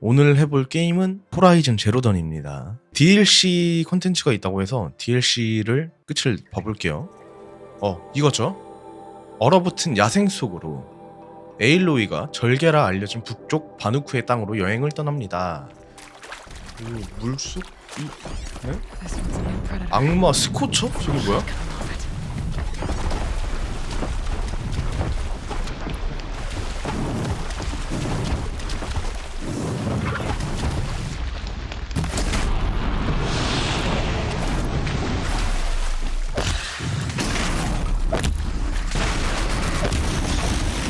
오늘 해볼 게임은 호라이즌 제로던입니다. DLC 컨텐츠가 있다고 해서 DLC를 끝을 봐볼게요. 이거죠. 얼어붙은 야생 속으로 에일로이가 절개라 알려진 북쪽 바누크의 땅으로 여행을 떠납니다. 물속? 네? 악마 스코처? 저게 뭐야?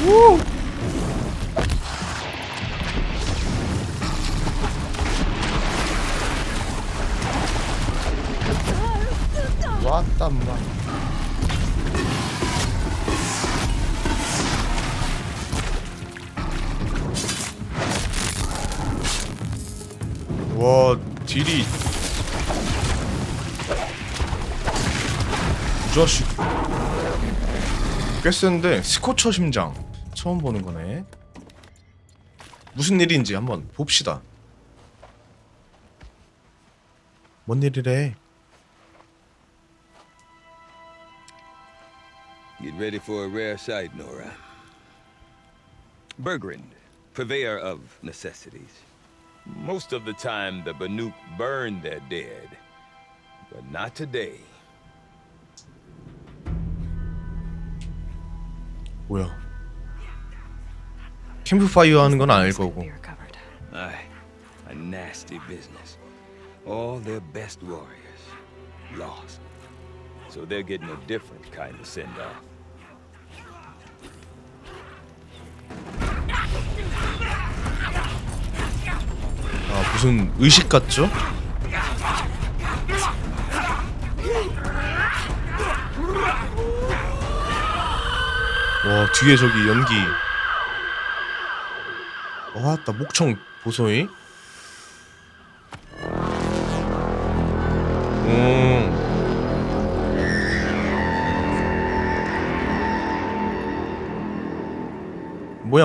우! 왔다 마. 와, 딜이 이 자식 꽤 센데. 스코처 심장 처음 보는 거네. 무슨 일인지 한번 봅시다. 뭔 일이래? Get ready for a rare sight, Nora. Bergrand, purveyor of necessities. Most of the time, the Banuk burn their dead, but not today. 뭐야? 캠프파이어 하는 건 아닐 거고. Aye, a nasty business. All their best warriors lost, so they're getting a different kind of send-off. 무슨 의식 같죠? 와, 뒤에 저기 연기. 왔다, 목청 보소이.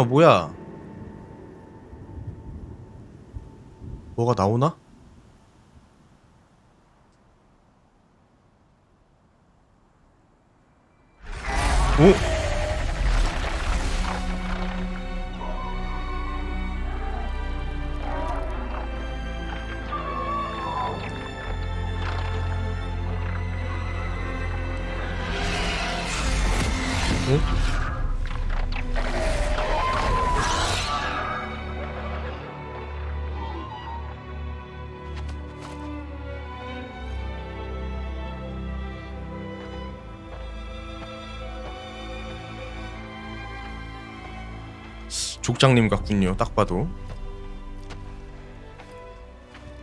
뭐야? 뭐가 나오나? 오? 응? 족장님 같군요, 딱 봐도.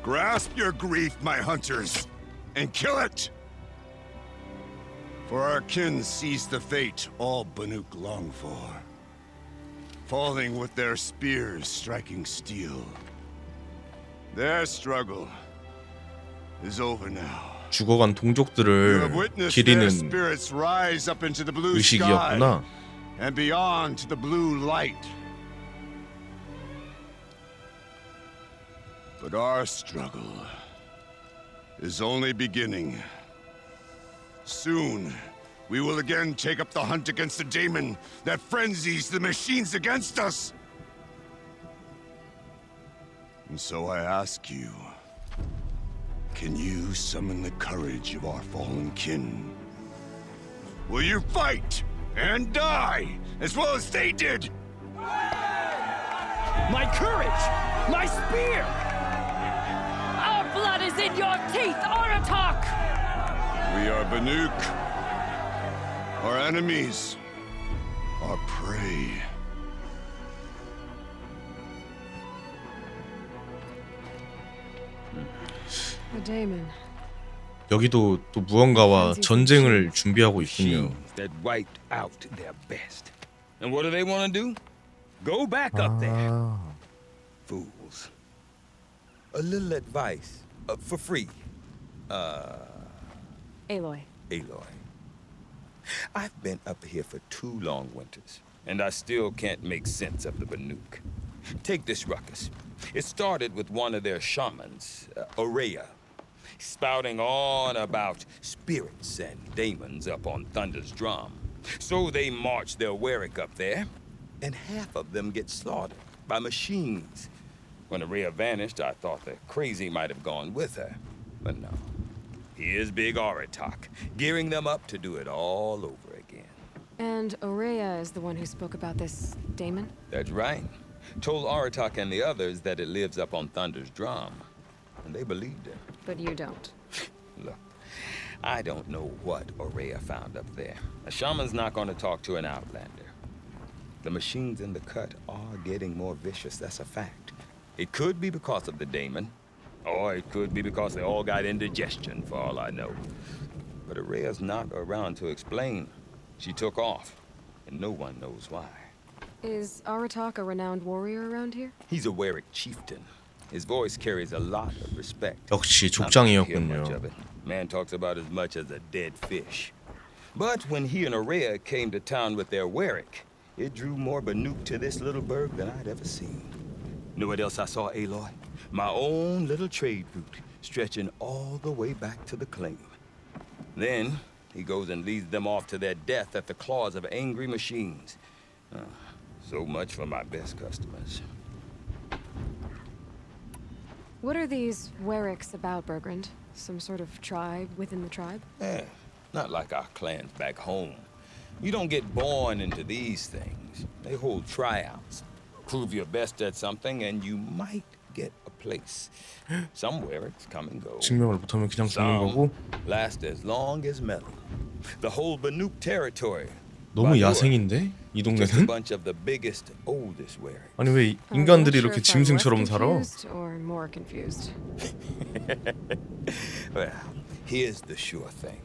Grasp your grief, my hunters, and kill it! For our kin sees the fate all Banuk long for, falling with their spears striking steel. Their struggle is over now. 죽어간 You 동족들을 have witnessed their 기리는 spirits rise up into the blue 의식이었구나. sky and beyond to the blue light. But our struggle is only beginning. Soon, we will again take up the hunt against the daemon that frenzies the machines against us. And so I ask you, can you summon the courage of our fallen kin? Will you fight and die as well as they did? My courage! My spear! Our blood is in your teeth, Oratok! We are Banuk. Our enemies are prey. The daemon. 여기도 또 무언가와 전쟁을 준비하고 있군요. Machines that wiped out their best. And what do they want to do? Go back up there. Fools. A little advice, for free. Aloy. Aloy. I've been up here for 2 long winters, and I still can't make sense of the Banuk. Take this ruckus. It started with one of their shamans, Aurea, spouting on about spirits and demons up on Thunder's drum. So they march their Warwick up there, and half of them get slaughtered by machines. When Aurea vanished, I thought the crazy might have gone with her, but no. Here's Big Aratak, gearing them up to do it all over again. And Aurea is the one who spoke about this daemon? That's right. Told Aratak and the others that it lives up on Thunder's drum, and they believed him. But you don't. Look, I don't know what Aurea found up there. A shaman's not going to talk to an outlander. The machines in the cut are getting more vicious, that's a fact. It could be because of the daemon, or it could be because they all got indigestion, for all I know. But Aurea's not around to explain. She took off, and no one knows why. Is Aratak a renowned warrior around here? He's a Warwick chieftain. His voice carries a lot of respect. 역시 Not that I hear much 족장이었군요. of it. Man talks about as much as a dead fish. But when he and Aurea came to town with their Warwick, it drew more Banuk to this little burg than I'd ever seen. Know what else I saw, Aloy? My own little trade route, stretching all the way back to the claim. Then he goes and leads them off to their death at the claws of angry machines. So much for my best customers. What are these Warwicks about, Bergrand? Some sort of tribe within the tribe? Not like our clans back home. You don't get born into these things. They hold tryouts. Prove your best at something and you might get a place. Somewhere it's come and go. 증명을 못하면 그냥 죽는 Some 거고. last as long as metal. The whole Banuk territory. 너무 야생인데? 이 Just a 동네는? bunch of the biggest, oldest Warwick. 아니 왜 I'm 인간들이 not 이렇게 sure if I'm 짐승처럼 less 살아? confused or more confused. Well, here's the sure thing.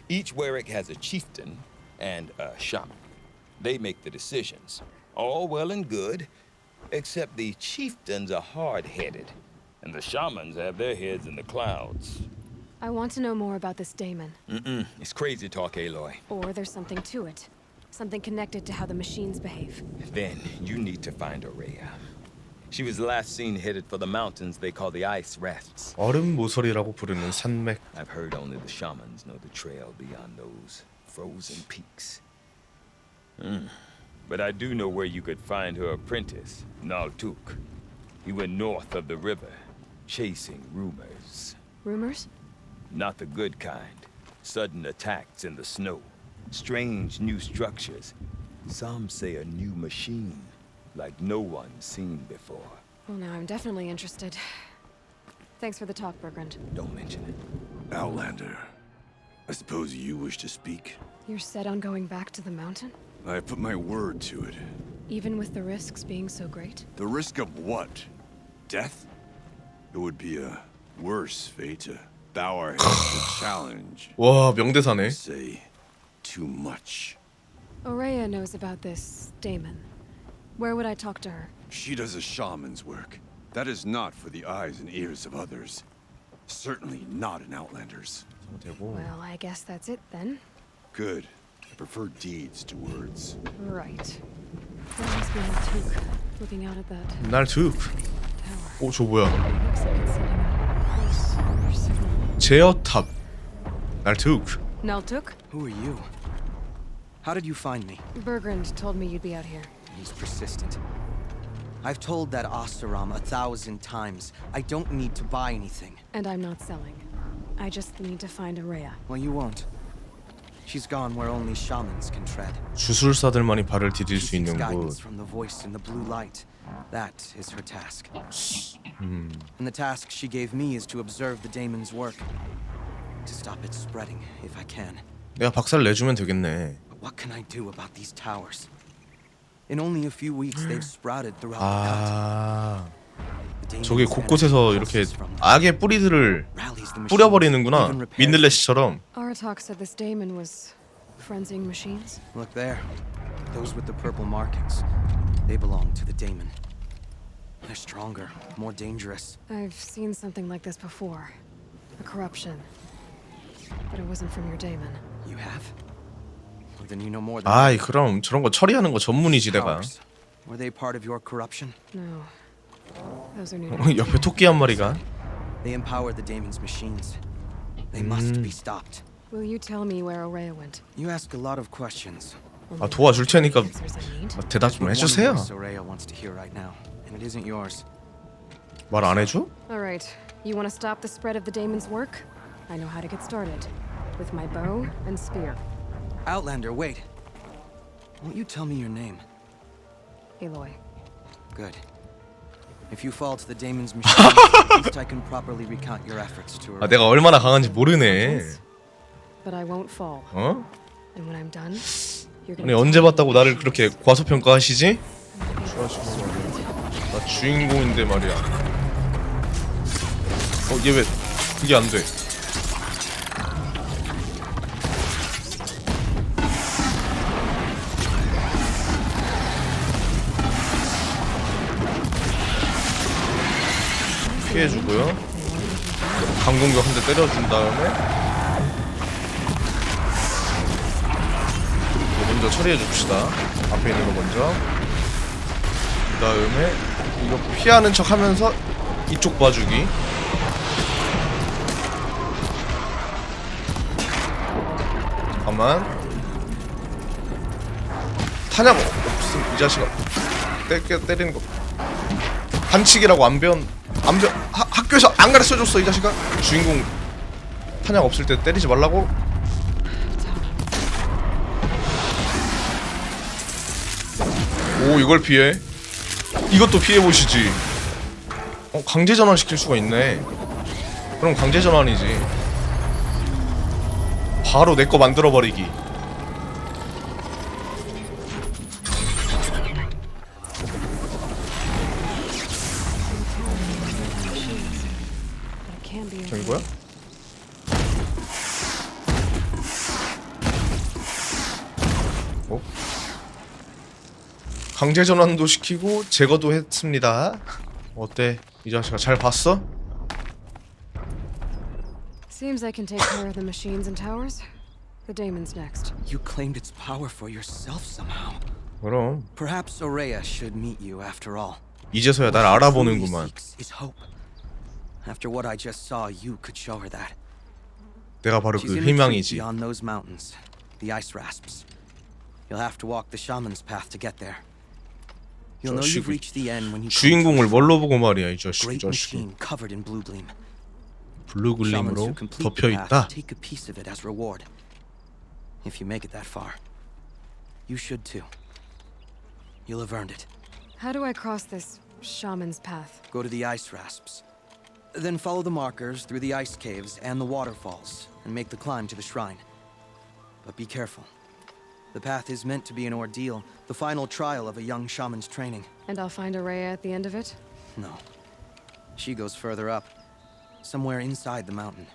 Each Warwick has a chieftain and a shaman. They make the decisions. All well and good, except the chieftains are hard-headed, and the shamans have their heads in the clouds. I want to know more about this daemon. It's crazy talk, Aloy. Or there's something to it. Something connected to how the machines behave. Then you need to find Aurea. She was last seen headed for the mountains they call the Ice Rafts. 얼음 모서리라고 부르는 산맥. I've heard only the shamans know the trail beyond those frozen peaks. But I do know where you could find her apprentice, Naltuk. He went north of the river, chasing rumors. Rumors? Not the good kind. Sudden attacks in the snow. Strange new structures. Some say a new machine, like no one's seen before. Well, now I'm definitely interested. Thanks for the talk, Bergrand. Don't mention it. Outlander, I suppose you wish to speak? You're set on going back to the mountain? I put my word to it. Even with the risks being so great? The risk of what? Death? It would be a worse fate to bow our heads to challenge. 와 명대사네. Say too much. Aurea knows about this daemon. Where would I talk to her? She does a shaman's work. That is not for the eyes and ears of others. Certainly not an outlander's. 되고. Well, I guess that's it then. Good. I prefer deeds to words. Right. That must be Naltuk, looking out at that 날툭. tower. 저 뭐야? Looks like it's sending out a pulse or signal. 제어탑. 날툭. Naltuk? Who are you? How did you find me? Bergrand told me you'd be out here. He's persistent. I've told that Oseram 1,000 times. I don't need to buy anything. And I'm not selling. I just need to find Aurea. Well, you won't. She's gone where only shamans can tread. 주술사들만이 발을 디딜 수 She seeks 있는 guidance 곳. from the voice in the blue light. That is her task. And the task she gave me is to observe the daemon's work. To stop it spreading, if I can. 내가 박살 내주면 되겠네. But what can I do about these towers? In only a few weeks, they've sprouted throughout the cut. 아, The daemon's 저기 곳곳에서 energy 이렇게 pulses from them. 악의 뿌리들을 Rallies the machines, 뿌려버리는구나. even repairs them. 민들레시처럼. Aratak said this daemon was frenzying machines. Look there. Those with the purple markings. They belong to the daemon. They're stronger, more dangerous. I've seen something like this before. A corruption. But it wasn't from your daemon. You have? Well, then you know more than 아이 그럼 저런 거 처리하는 거 전문이지 내가. Powers. Were they part of your corruption? No. Those are new. 옆에 토끼 한 마리가. They empowered the Daemon's machines. They must be stopped. Will you tell me where Aurea went? You ask a lot of questions. 아 도와줄 테니까 Answers I need. 대답 좀 But one 해주세요. voice Aurea wants to hear right now, and it isn't yours. 말 안 해줘? All right. You want to stop the spread of the Daemon's work? I know how to get started. With my bow and spear. Outlander, wait. Won't you tell me your name? Aloy. Good. If you fall to the Daemon's machine, at least I can properly recount your efforts to 아 내가 얼마나 강한지 모르네. But I won't fall. 어? And when I'm done, you're 아니 gonna 언제 봤다고 나를 그렇게 과소평가하시지? 나 주인공인데 말이야. 얘 왜 그게 안 돼? 피해주고요. 강공격 한 대 때려준 다음에 이거 먼저 처리해줍시다. 앞에 있는 거 먼저. 그 다음에 이거 피하는 척 하면서 이쪽 봐주기. 잠깐만. 탄약 없음 이 자식아. 때리는 거 반칙이라고 학교에서 안 가르쳐줬어 이 자식아. 주인공 탄약 없을 때 때리지 말라고. 오 이걸 피해? 이것도 피해보시지. 강제 전환 시킬 수가 있네. 그럼 강제 전환이지. 바로 내 거 만들어버리기. 저 이거야? 강제 전환도 시키고 제거도 했습니다. 어때? 이 자식아 잘 봤어? Seems I can take care of the machines and towers. The Daemon's next. You claimed its power for yourself somehow. 그럼 Perhaps Aurea should meet you after all. 이제서야 날 What she 알아보는구만. truly seeks is hope. After what I just saw, you could show her that. 내가 바로 She's 그 in the trees 희망이지. beyond those mountains, the ice rasps. You'll have to walk the shaman's path to get there. You'll know you've 자식이. reached the end when you come to 주인공을 a 뭘로 보고 말이야 이 great 자식이. machine covered in blue gleam. Shamans 블루글림으로 who complete 덮여 the path 있다. take a piece of it as reward. If you make it that far, you should too. You'll have earned it. How do I cross this shaman's path? Go to the ice rasps. Then follow the markers through the ice caves and the waterfalls and make the climb to the shrine. But be careful. The path is meant to be an ordeal, the final trial of a young shaman's training. And I'll find Aurea at the end of it? No. She goes further up, somewhere inside the mountain.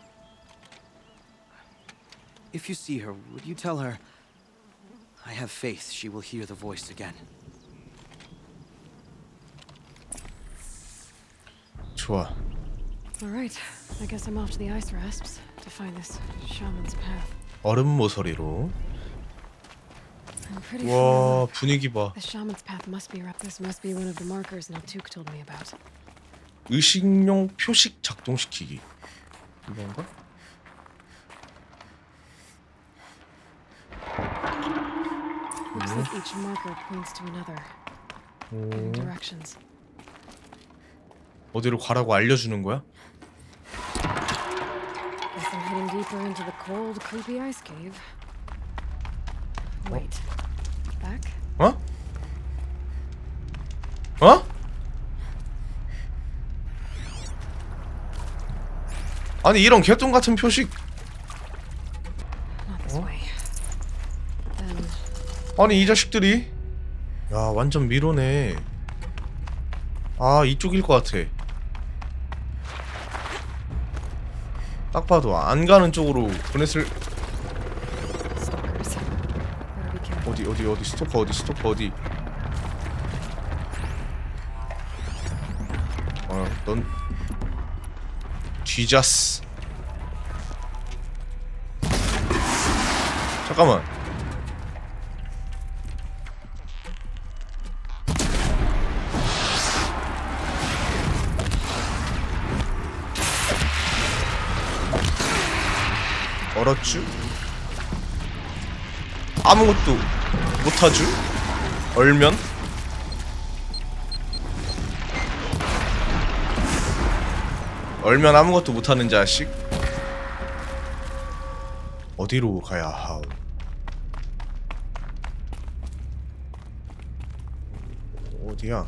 If you see her, would you tell her, I have faith she will hear the voice again. 좋아. All right. I guess I'm off to the ice rasps to find this shaman's path. 얼음 모서리로. I'm pretty 와 sure 분위기 봐. the shaman's path must be around. This must be one of the markers Naltuk told me about. 의식용 표식 작동시키기. 이건가? Looks like each marker points to another. And directions. 어디로 가라고 알려주는 거야? Guess I'm heading deeper into the cold, creepy ice cave. Wait. Back? 어? 어? 아니 이런 개똥 같은 표식. Not this way. Then 아니 이 자식들이. 야 완전 미로네. 아 이쪽일 것 같아. 딱 봐도 안 가는 쪽으로 보냈을. stalkers. Better be careful. 어디 스토커 어디. 넌 쥐자스. 잠깐만. 얼었쥬? 아무것도 못하쥬? 얼면? 얼면 아무것도 못하는 자식? 어디로 가야 하오? 어디야?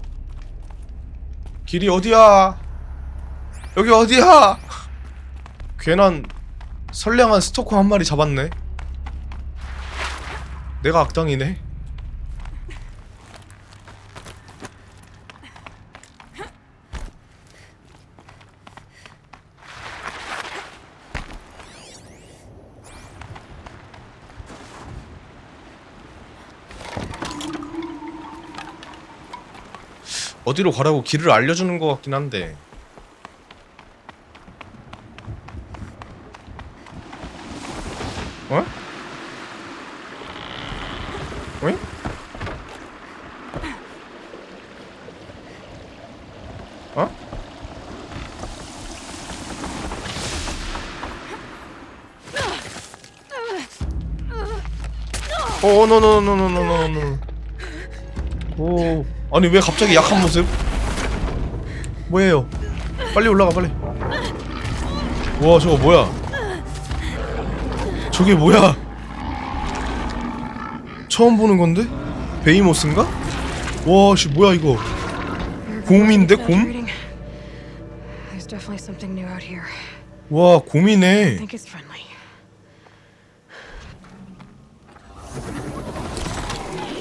길이 어디야? 여기 어디야? 괜한 선량한 스토커 한 마리 잡았네. 내가 악당이네. 어디로 가라고 길을 알려주는 것 같긴 한데. 어? 응? 어? 노노노노노노노. 오, 아니 왜 갑자기 약한 모습? 뭐예요? 빨리 올라가 빨리. 와 저거 뭐야? 저게 뭐야? 처음 보는 건데? 베이모스인가? 와, 씨 뭐야 이거? 곰인데 곰? There's definitely something new out here. 와, I 곰이네. think it's friendly.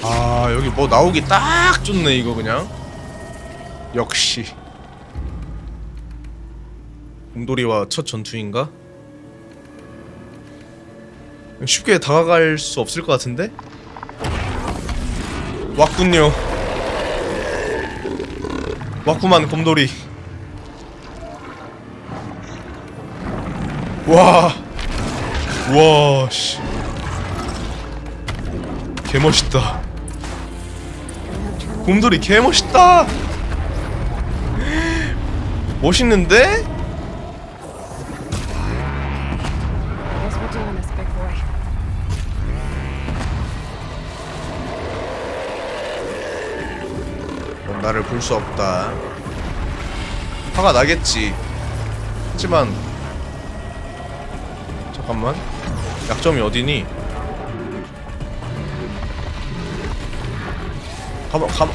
아, 여기 뭐 나오기 딱 좋네 이거 그냥. 역시. 곰돌이와 첫 전투인가? 쉽게 다가갈 수 없을 것 같은데? 왔군요. 왔구만 곰돌이. 와, 와, 씨, 개멋있다. 곰돌이 개멋있다. 멋있는데? Guess we're doing this, big boy. 넌 나를 볼 수 없다. 화가 나겠지. 하지만 잠깐만. 약점이 어디니?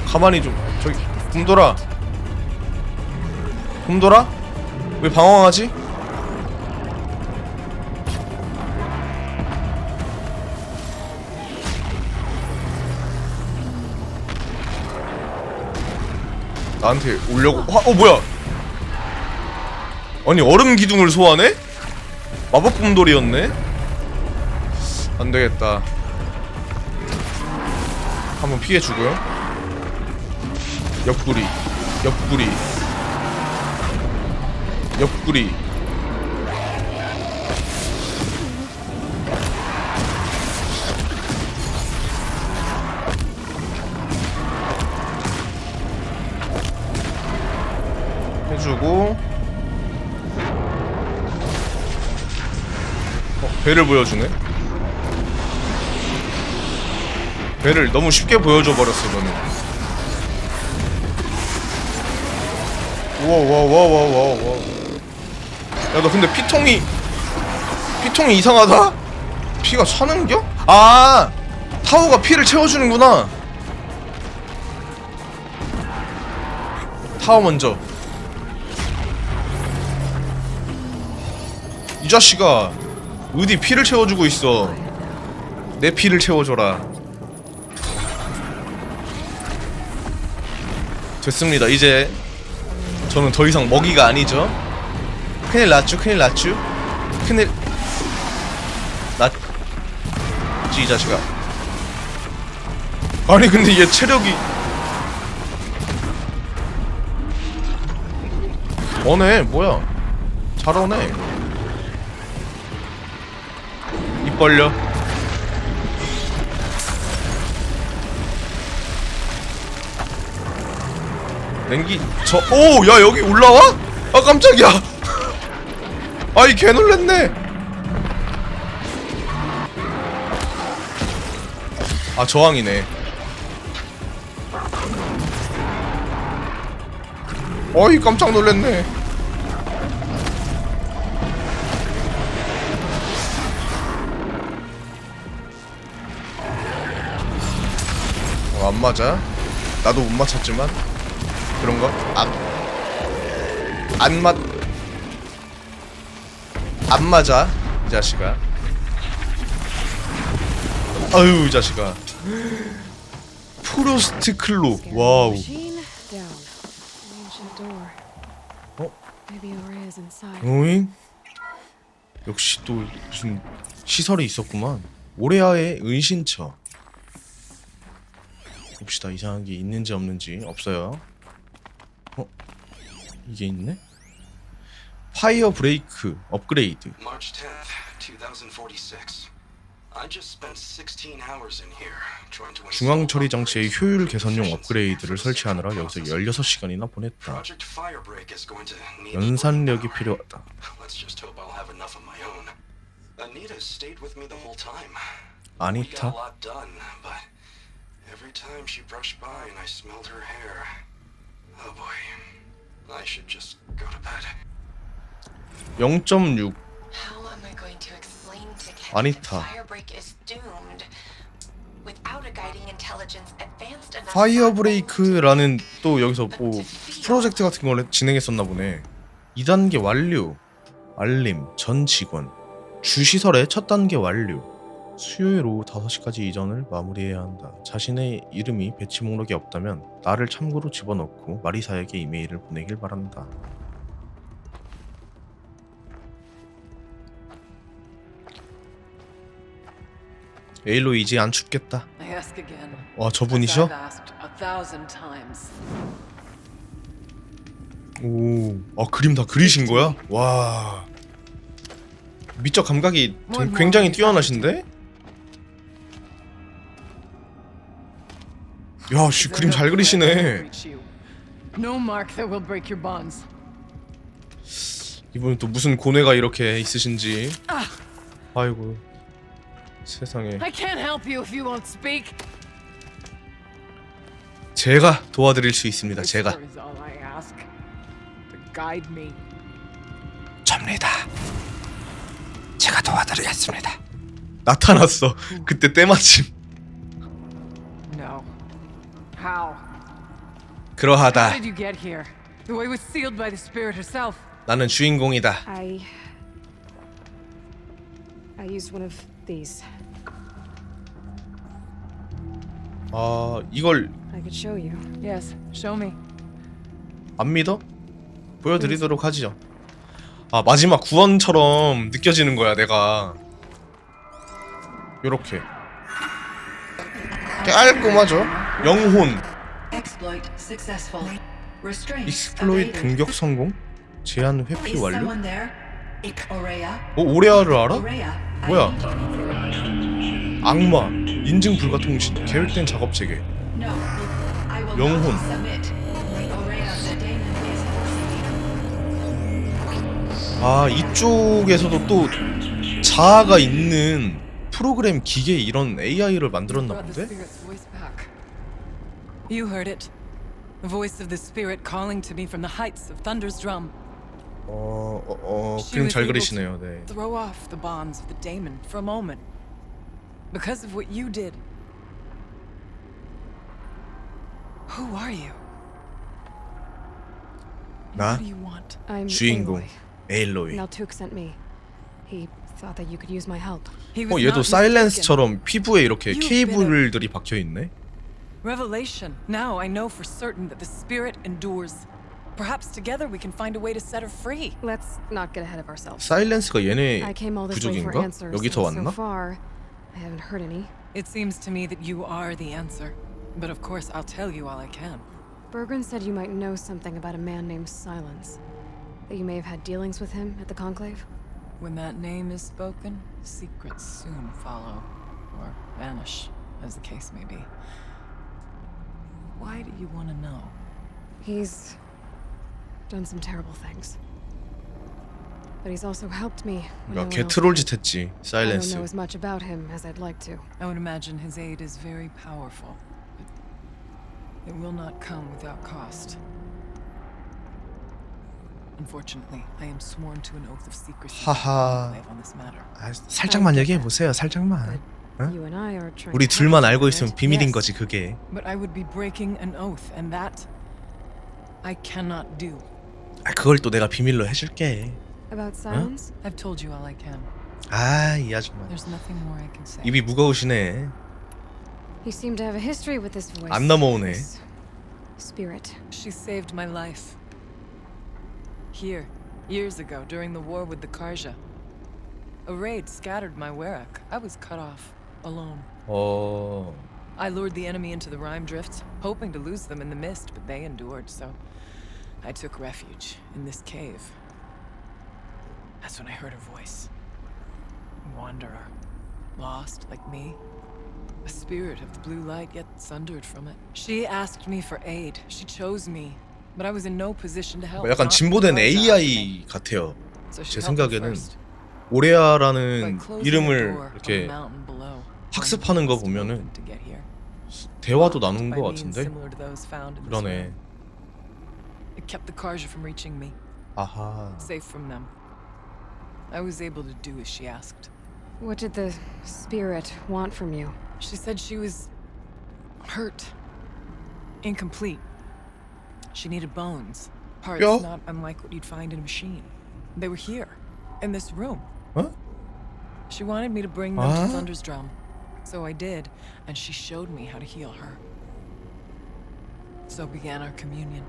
가만히 좀. 저기 곰돌아. 곰돌아? 왜 방황하지? 나한테 오려고. 뭐야? 아니 얼음 기둥을 소환해? 마법 곰돌이였네? 안 되겠다. 한번 피해주고요. 옆구리, 옆구리, 옆구리. 해주고. 배를 보여주네. 배를 너무 쉽게 보여줘 버렸어 너는. 와와와와와와. 야 너 근데 피통이 이상하다? 피가 차는겨? 아, 타워가 피를 채워주는구나. 타워 먼저. 이 자식아 어디 피를 채워주고 있어. 내 피를 채워줘라. 됐습니다. 이제 저는 더 이상 먹이가 아니죠. 큰일 났쥬, 큰일 났쥬. 큰일 났지 이 자식아. 아니 근데 얘 체력이 오네. 뭐야, 잘 오네. 입 벌려. 냉기 오, 야 여기 올라와? 아 깜짝이야. 아이 개 놀랬네. 아 저항이네. 어이 깜짝 놀랐네. 안 맞아. 나도 못 맞췄지만 그런가? 안 맞아 이 자식아. 아유 이 자식아. 프로스트 클로. 와우. Machine down. Ancient door. 어? Maybe Ore is inside. 오잉? 역시 또 무슨 시설이 있었구만. 오레아의 은신처. 봅시다. 이상한 게 있는지 없는지. 없어요. 어? 이게 있네? 파이어 브레이크 업그레이드. March 10th, 2046. I just spent 16 hours in here trying to 중앙 처리 장치의 효율 개선용 업그레이드를 설치하느라 여기서 16시간이나 보냈다. Project Firebreak is going to need 연산력이 필요하다. Let's just hope I'll have enough of my own. Anita stayed with me the whole time. We got 아니타? a lot done, but every time she brushed by and I smelled her hair. Oh boy. I should just go to bed. 0.6 How am I going to explain to Ken 아니타. that Firebreak is doomed without a guiding intelligence advanced enough? 파이어 브레이크라는 또 여기서 뭐 프로젝트 같은 걸 진행했었나 보네. 2단계 완료. 알림 전 직원. 주시설의 첫 단계 완료. 수요일 오후 5시까지 이전을 마무리해야 한다. 자신의 이름이 배치 목록에 없다면 나를 참고로 집어넣고 마리사에게 이메일을 보내길 바란다. 에일로 이제 안 춥겠다. I ask again. 와 As 저분이셔? I've asked 1,000 times. 오, 그림 다 그리신 거야? 와, 미적 감각이 굉장히 뛰어나신데? 야, 씨 그림 잘 그리시네. No mark that will break your bonds. 이분은 또 무슨 고뇌가 이렇게 있으신지. 아이고, 세상에. I can't help you if you won't speak. 제가 도와드릴 수 있습니다. 제가. Whisper is all I ask. To guide me. 접니다. 제가 도와드리겠습니다. 나타났어. 그때 때마침. No. How? How 그러하다. did you get here? The way was sealed by the spirit herself. 나는 주인공이다. I used one of these. 아, 이걸 I could show you. Yes, show me. 안 믿어? 보여드리도록 하지요. 아, 마지막 구원처럼 느껴지는 거야, 내가. 요렇게 깔끔하죠? 영혼 Exploit successful. Restraint 익스플로이트 evaded. 공격 성공? 제한 회피 Is 완료? someone there? Orea? 오레아를 알아? Orea? 뭐야? 악마 인증 불가 통신 계획된 작업 체계. No. I will 영혼. not submit. Orea, the daemon is forcing me. 아, 이쪽에서도 또 자아가 있는 프로그램 기계 이런 AI를 만들었나 Brought the 본데? spirit's voice back. You heard it. The voice of the spirit calling to me from the heights of Thunder's drum. She 그림 was 잘 able 그리시네요. to 네. throw off the bonds of the daemon for a moment. Because of what you did. Who are you? 나 What do you want? I'm 주인공 Aloy. 에일로이. Now Took sent me. He thought that you could use my help. He was 얘도 not mistaken. 사일렌스처럼 피부에 이렇게 You've 케이블들이 박혀 있네. Revelation. Now I know for certain that the spirit endures. Perhaps together we can find a way to set her free. Let's not get ahead of ourselves. 사일렌스가 얘네 I came all this way for 부족인가? answers. 여기서 and 왔나? So far, I haven't heard any. It seems to me that you are the answer. But of course, I'll tell you all I can. Bergren said you might know something about a man named Silence. That you may have had dealings with him at the Conclave. When that name is spoken, secrets soon follow. Or vanish, as the case may be. Why do you want to know? He's done some terrible things. but he's also helped me. when no 그러니까 one 걔 else 트롤 could. 짓 했지. I don't 사일렌스. know as much about him as I'd like to. I would imagine his aid is very powerful, but it will not come without cost. Unfortunately, I am sworn to an oath of secrecy 하하. on this matter. 아, 살짝만 얘기해 보세요. 살짝만. 응? You and I are trying. 우리 to 둘만 help 알고 each 있으면 other. 비밀인 Yes. 거지 그게. But I would be breaking an oath, and that I cannot do. 아, 그걸 또 내가 비밀로 해줄게. About silence? I've told you all I can. 아, 이 아줌마. There's nothing more I can say. 입이 무거우시네. You seem to have a history with this voice. 안 넘어오네. This spirit. She saved my life. Here, years ago, during the war with the Karja. A raid scattered my Werak. I was cut off, alone. 어. I lured the enemy into the Rime Drifts, hoping to lose them in the mist, but they endured, so I took refuge in this cave. That's when I heard her voice. A wanderer, lost like me. A spirit of the blue light, yet sundered from it. She asked me for aid. She chose me, but I was in no position to help. 약간 not 진보된 because I asked me. AI 같아요. So 제 she helped me 생각에는 first. 오레아라는 By closing the 이름을 door on the 이렇게 mountain below. 학습하는 거 보면은 To get here. 대화도 나누는 By 거 means 같은데. similar to those found in this 그러네. room. It kept the Karja from reaching me, 아하. safe from them. I was able to do as she asked. What did the spirit want from you? She said she was hurt, incomplete. She needed bones, parts 뼈? not unlike what you'd find in a machine. They were here, in this room. 어? She wanted me to bring them Ah? to Thunder's Drum, so I did, and she showed me how to heal her. So began our communion.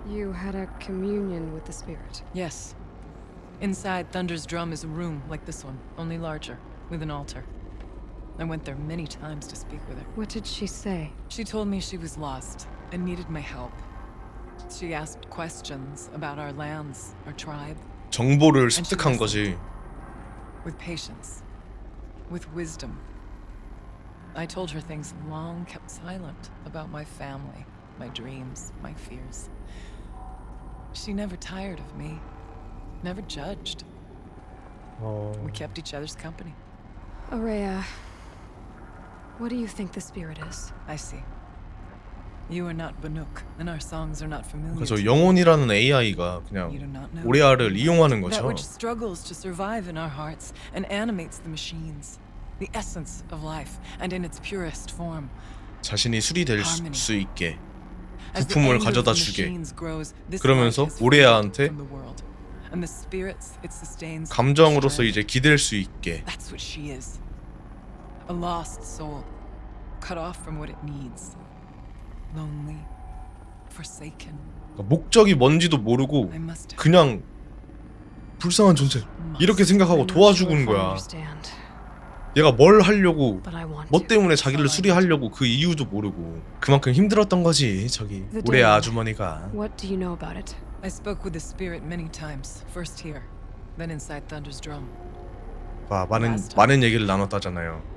You had a communion with the spirit. Yes. Inside Thunder's Drum is a room like this one, only larger, with an altar. I went there many times to speak with her. What did she say? She told me she was lost and needed my help. She asked questions about our lands, our tribe, 정보를 습득한 거지. with patience, with wisdom. I told her things long kept silent about my family, my dreams, my fears. She never tired of me, never judged. We kept each other's company. Aurea, what do you think the spirit is? I see. You are not Banuk, and our songs are not familiar. 그래서 to you. 영혼이라는 AI가 You 그냥 do not know. 오레아를 이용하는 That 거죠. which struggles to survive in our hearts and animates the machines, the essence of life, and in its purest form. 자신이 수리될 수 있게 As the 부품을 anger of 가져다 the 주게. machines grows, this 그러면서 light is freed 오레아한테 from the world, and the spirits it sustains 감정으로서 shred. 이제 기댈 수 있게. That's what she is. A lost soul, cut off from what it needs. Lonely, forsaken. 그러니까 목적이 뭔지도 모르고 I must 그냥 불쌍한 존재 이렇게 생각하고 도와주는 거야. Understand, 얘가 뭘 하려고 but I want 뭐 to. 때문에 자기를 수리하려고 그 이유도 모르고 그만큼 힘들었던 거지 저기 The 오레아 demon. 아주머니가. What do you know about it? I spoke with the spirit many times. First here, then inside Thunder's Drum. 봐, 많은 얘기를 나눴다잖아요.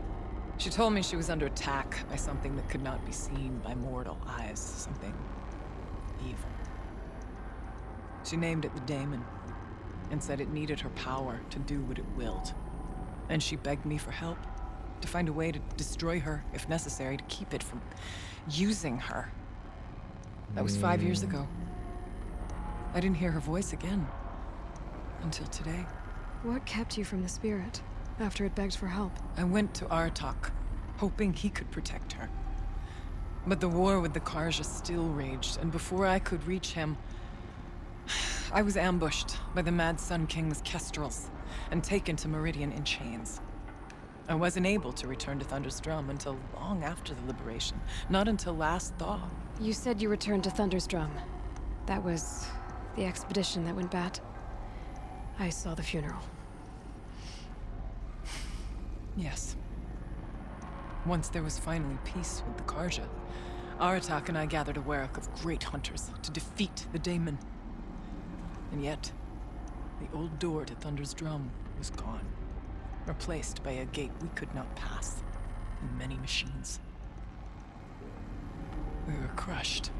She told me she was under attack by something that could not be seen by mortal eyes. Something evil. She named it the Daemon and said it needed her power to do what it willed. And she begged me for help, to find a way to destroy her if necessary, to keep it from using her. That was 5 years ago. I didn't hear her voice again until today. What kept you from the spirit after it begged for help? I went to Artok, hoping he could protect her. But the war with the Karja still raged, and before I could reach him, I was ambushed by the Mad Sun King's kestrels and taken to Meridian in chains. I wasn't able to return to Thunder's Drum until long after the liberation, not until last thaw. You said you returned to Thunder's Drum. That was the expedition that went bad. I saw the funeral. Yes. Once there was finally peace with the Karja, Aratak and I gathered a Werak of great hunters to defeat the Daemon. And yet, the old door to Thunder's Drum was gone, replaced by a gate we could not pass, and many machines. We were crushed.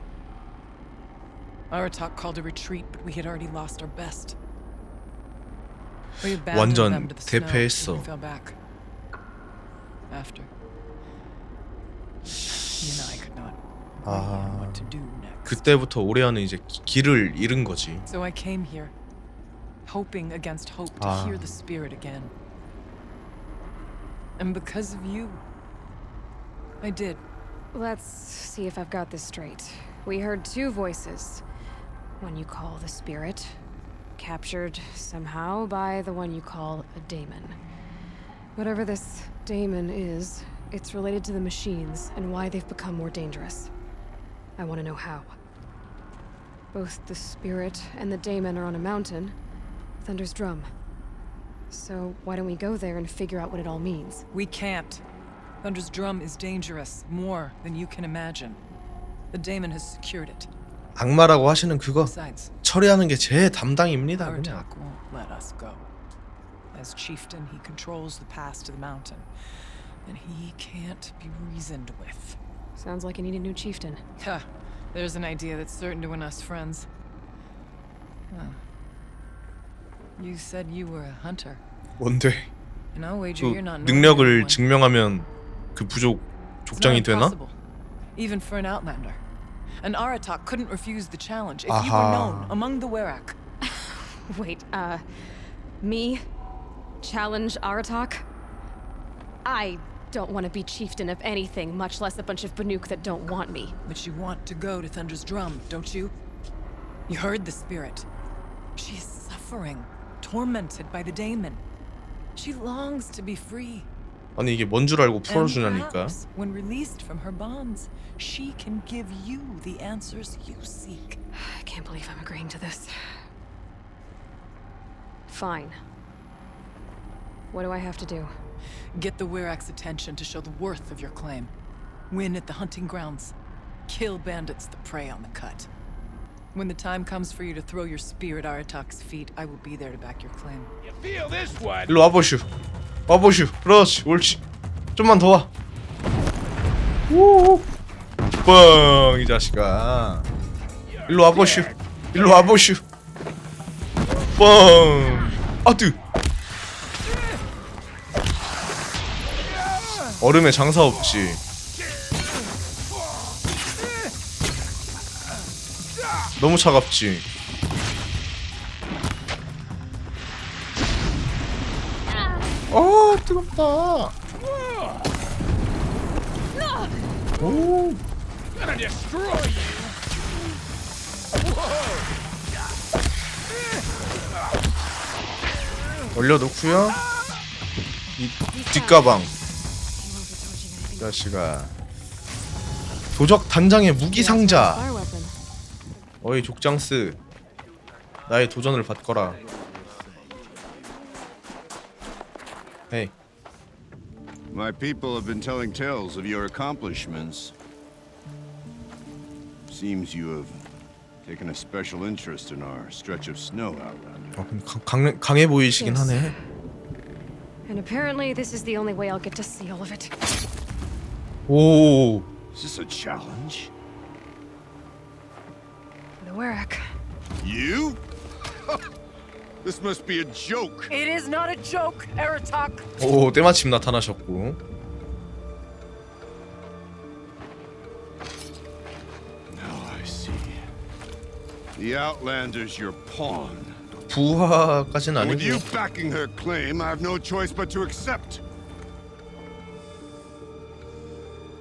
Aratak called a retreat, but we had already lost our best. We abandoned them 완전 to the snow 대패했어. and fell back. After. You and I could not agree on what to do next. 그때부터 오레아는 이제 길을 잃은 거지. So I came here, hoping against hope to hear the spirit again. And because of you, I did. Let's see if I've got this straight. We heard two voices. One you call the spirit, captured somehow by the one you call a daemon. Whatever this daemon is, it's related to the machines and why they've become more dangerous. I want to know how. Both the spirit and the daemon are on a mountain, Thunder's Drum. So why don't we go there and figure out what it all means? We can't. Thunder's Drum is dangerous, more than you can imagine. The daemon has secured it. 악마라고 하시는 그거 Besides, 처리하는 게 제 담당입니다. 그냥. Artak won't let us go. As chieftain, he controls the pass to the mountain, and he can't be reasoned with. Sounds like you need a new chieftain. Ha! There's an idea that's certain to win us friends. Huh. You said you were a hunter, 뭔데? and I'll wager 그 you're not 능력을 normal. 증명하면 그 부족 It's not 족장이 되나? impossible, even for an outlander. And Aratak couldn't refuse the challenge if you were known among the Werak. Wait, me? Challenge Aratak? I don't want to be chieftain of anything, much less a bunch of Banuk that don't want me. But you want to go to Thunder's Drum, don't you? You heard the spirit. She is suffering, tormented by the daemon. She longs to be free. 아니 이게 뭔 줄 알고 And 풀어주냐니까. perhaps, when released from her bonds, she can give you the answers you seek. I can't believe I'm agreeing to this. Fine. What do I have to do? Get the Werak's attention to show the worth of your claim. Win at the hunting grounds. Kill bandits that prey on the cut. When the time comes for you to throw your spear at Aratak's feet, I will be there to back your claim. You feel this one? 일로 와보슈. 와보슈. 그렇지. 옳지. 좀만 더 와. 우. 뻥, 이 자식아. 일로 와보슈. 일로 와보슈. 뻥. 아뜨. 얼음에 장사 없지. 너무 차갑지. 뜨겁다. 오. Gonna destroy you. 올려놓고요. 이 뒷가방. 이 자식아. 도적 단장의 무기 상자. 어이 족장스. 나의 도전을 받거라. Hey. My people have been telling tales of your accomplishments. Seems you have taken a special interest in our stretch of snow outlander. 강해 보이시긴 하네. And apparently this is the only way I'll get to see all of it. 오. Is this a challenge? The Werak. You? This must be a joke. It is not a joke, Aratak. 오, 때마침 나타나셨고. Now I see. The Outlander's your pawn. 부하까지는 With you 아니고. backing her claim, I have no choice but to accept.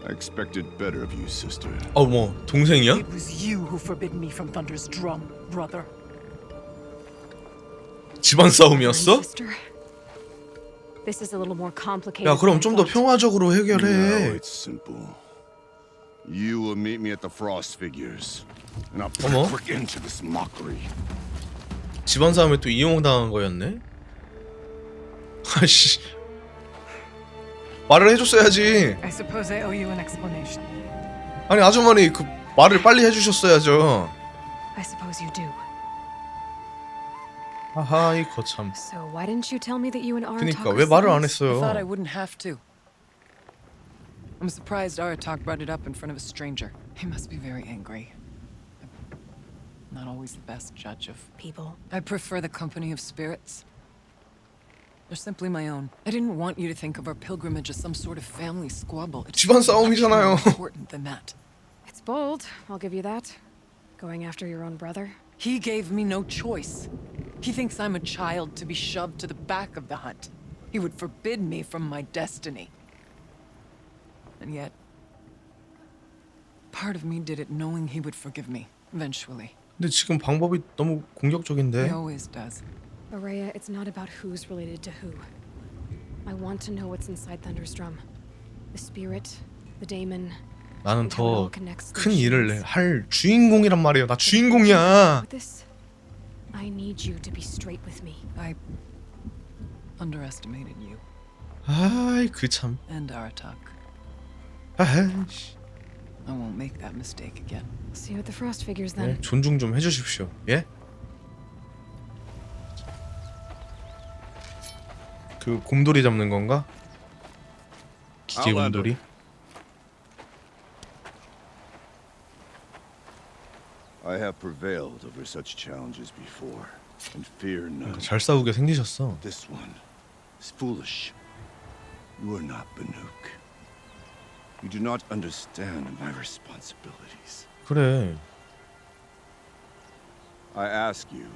I expected better of you, sister. 뭐 동생이야? It was you who forbid me from Thunder's Drum, brother. 집안 싸움이었어? This is a little more complicated. 야, 그럼 좀 더 평화적으로 No, 해결해. it's simple. You will meet me at the Frost Figures, and I'll put 어머? a quick end to this mockery. 집안 싸움에 또 이용당한 거였네. 아씨. 말을 해줬어야지. I suppose I owe you an explanation. 아니 아주머니 그 말을 빨리 해주셨어야죠. I suppose you do. 아하 이 거참. So why didn't you tell me that you and Aratak 그니까 are 왜 말을 안 siblings? 했어요? I thought I wouldn't have to. I'm surprised Aratak brought it up in front of a stranger. He must be very angry. I'm not always the best judge of People. I prefer the company of spirits. They're simply my own. I didn't want you to think of our pilgrimage as some sort of family squabble. It's 집안 much more 싸움이잖아요. important than that. It's bold, I'll give you that. Going after your own brother. He gave me no choice. He thinks I'm a child to be shoved to the back of the hunt. He would forbid me from my destiny. And yet, part of me did it knowing he would forgive me, eventually. 근데 지금 방법이 너무 He 공격적인데. always does. Aurea, it's not about who's related to who. I want to know what's inside Thunderstrom. The spirit, the daemon. 나는 더 큰 일을 할 주인공이란 말이에요. 나 주인공이야. With this, I need you to be straight with me. I underestimated you 아이 그 참. and Aratak. 아이씨. I won't make that mistake again. See you at the Frost figures 네, then. 존중 좀 해주십시오. 예? 그 곰돌이 잡는 건가? 기계 곰돌이? I have prevailed over such challenges before, and fear none. 잘 싸우게 생기셨어. This one is foolish. You are not Banuk. You do not understand my responsibilities. 그래. I ask you,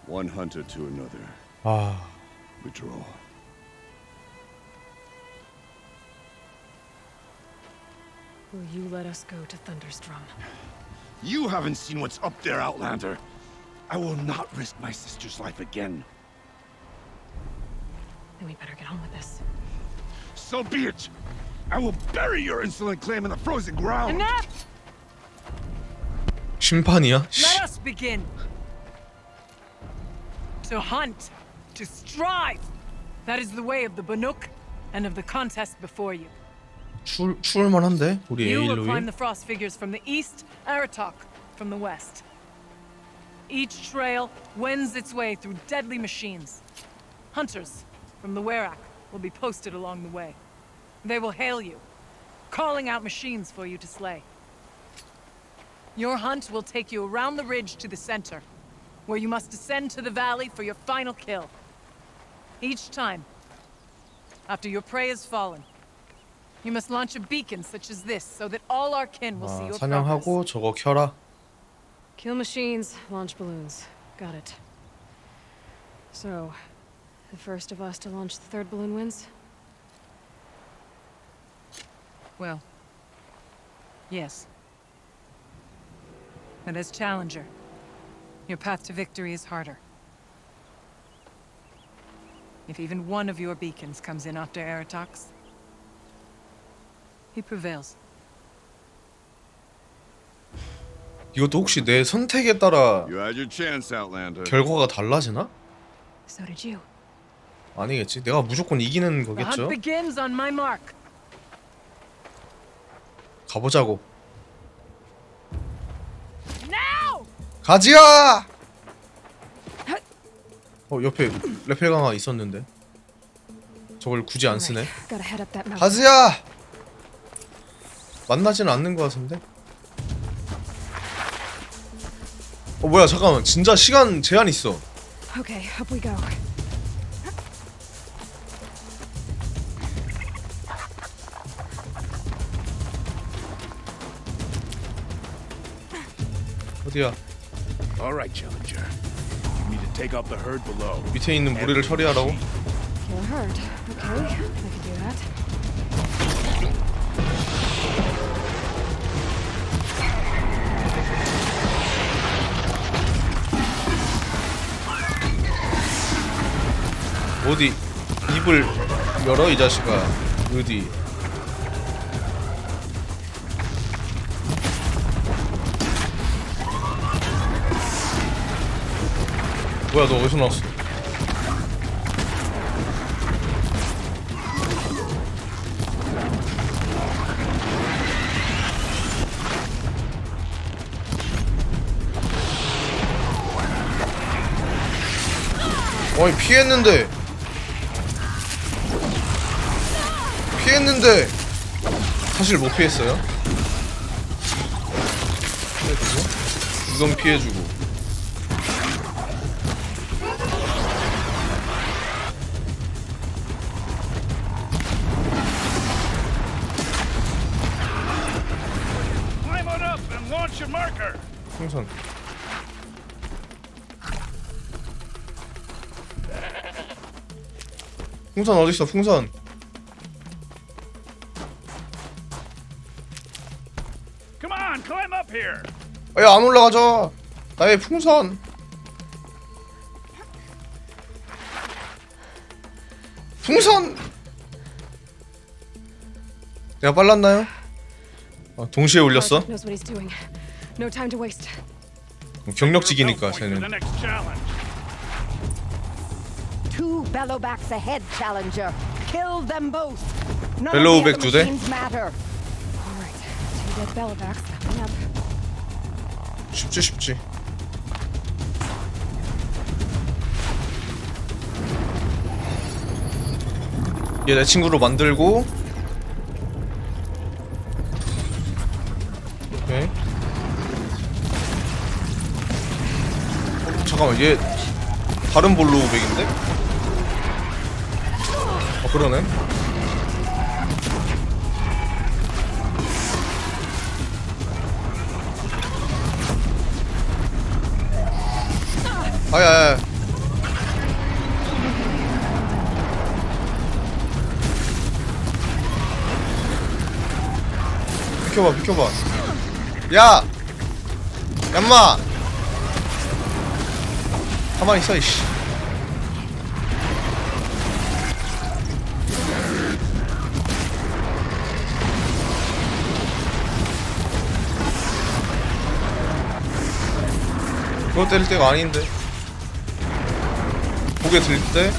one hunter to another, 아, withdraw. Will you let us go to Thunderstrom? You haven't seen what's up there, Outlander. I will not risk my sister's life again. Then we better get on with this. So be it. I will bury your insolent claim in the frozen ground. Enough! 심판이야? Let us begin. To hunt, to strive. That is the way of the Banuk and of the contest before you. 추울만한데 우리 You will climb 에일로이. the frost figures from the east, Aratak from the west. Each trail wends its way through deadly machines. Hunters from the Werak will be posted along the way. They will hail you, calling out machines for you to slay. Your hunt will take you around the ridge to the center, where you must descend to the valley for your final kill. Each time, after your prey has fallen, you must launch a beacon such as this, so that all our kin will see 아, your progress. 사냥하고 저거 켜라. Kill machines, launch balloons. Got it. So, the first of us to launch the third balloon wins? Well, yes. But as challenger, your path to victory is harder. If even one of your beacons comes in after Aratak's, he prevails. 이것도 혹시 내 선택에 따라 You had your chance, Outlander. 결과가 달라지나? So did you. 아니겠지. 내가 무조건 이기는 The 거겠죠. hunt begins on my mark. 가보자고. Now! 가지야! 옆에 레펠 강화 있었는데 저걸 굳이 안 쓰네. Gotta head up that mountain. 가지야! 만나지는 않는 것 같은데? 뭐야 잠깐만 진짜 시간 제한 있어. Okay, up we go. 어디야? All right, Challenger. You need to take out the herd below. 밑에 있는 무리를 처리하라고? Kill a herd. Okay, I can do that. 어디 입을 열어 이 자식아. 어디? 뭐야 너 어디서 나왔어? 어이 피했는데 사실 못 피했어요. 피해주고 이건 피해주고 풍선. 풍선 어딨어 풍선. Come on, climb up here. 야 안 올라가자. 나의 풍선. 풍선. 내가 빨랐나요? 동시에 올렸어? Knows what he's doing. No time to waste. 경력직이니까 For the 쟤는. next challenge. 2 bellowbacks ahead, Challenger. Kill them both. None Bellowback of the 두 대? other machines matter. All right. 2 dead bellowbacks coming up. 쉽지. 얘 내 친구로 만들고. 오케이. 잠깐만 얘 다른 볼로백인데? 그러네. 아야. 비켜봐. 야! 얌마! 가만히 있어, 이씨. 그거 때릴 때가 아닌데. 고개 들 때?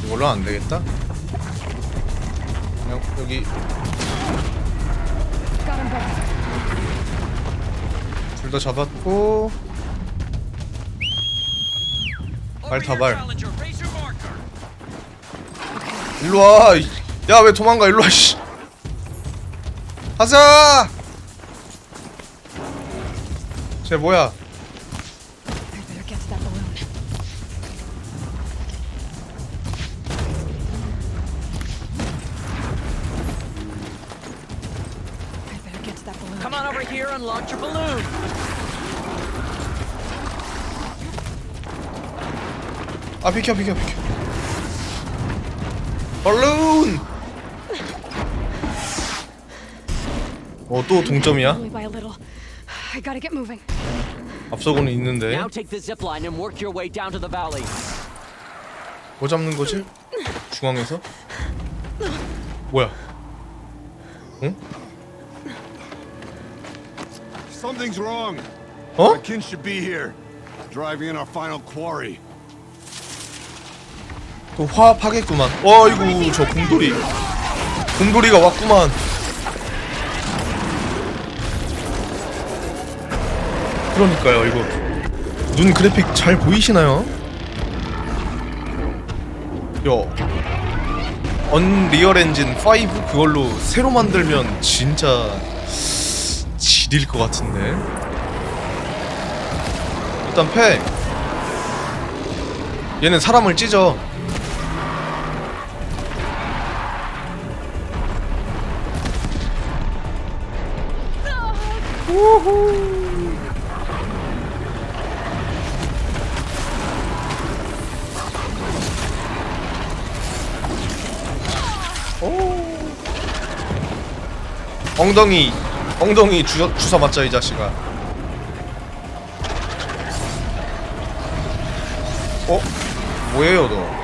이걸로 안 되겠다. 그냥 여기 둘 다 잡았고. 발. 일로 와. 야, 왜 도망가? 일로 와. 씨. 가자. 쟤 뭐야? I better get to that balloon. Come on over here and launch your balloon. 아 비켜. 발룬. 또 동점이야? Only by a little. I gotta get moving. 앞서고는 있는데. Now take the zip line and work your way down to the valley. 뭐 잡는 거지? 중앙에서? 뭐야? 응? Something's wrong. 어? Our kin should be here, driving in our final quarry. 또 화합하겠구만. 어이구 저 곰돌이가 왔구만. 그러니까요. 이거 눈 그래픽 잘 보이시나요? 언리얼 엔진 5 그걸로 새로 만들면 진짜 지릴 것 같은데. 일단 패. 얘는 사람을 찢어. 우후. 오. 엉덩이 주사 맞자 이 자식아. 뭐예요 너?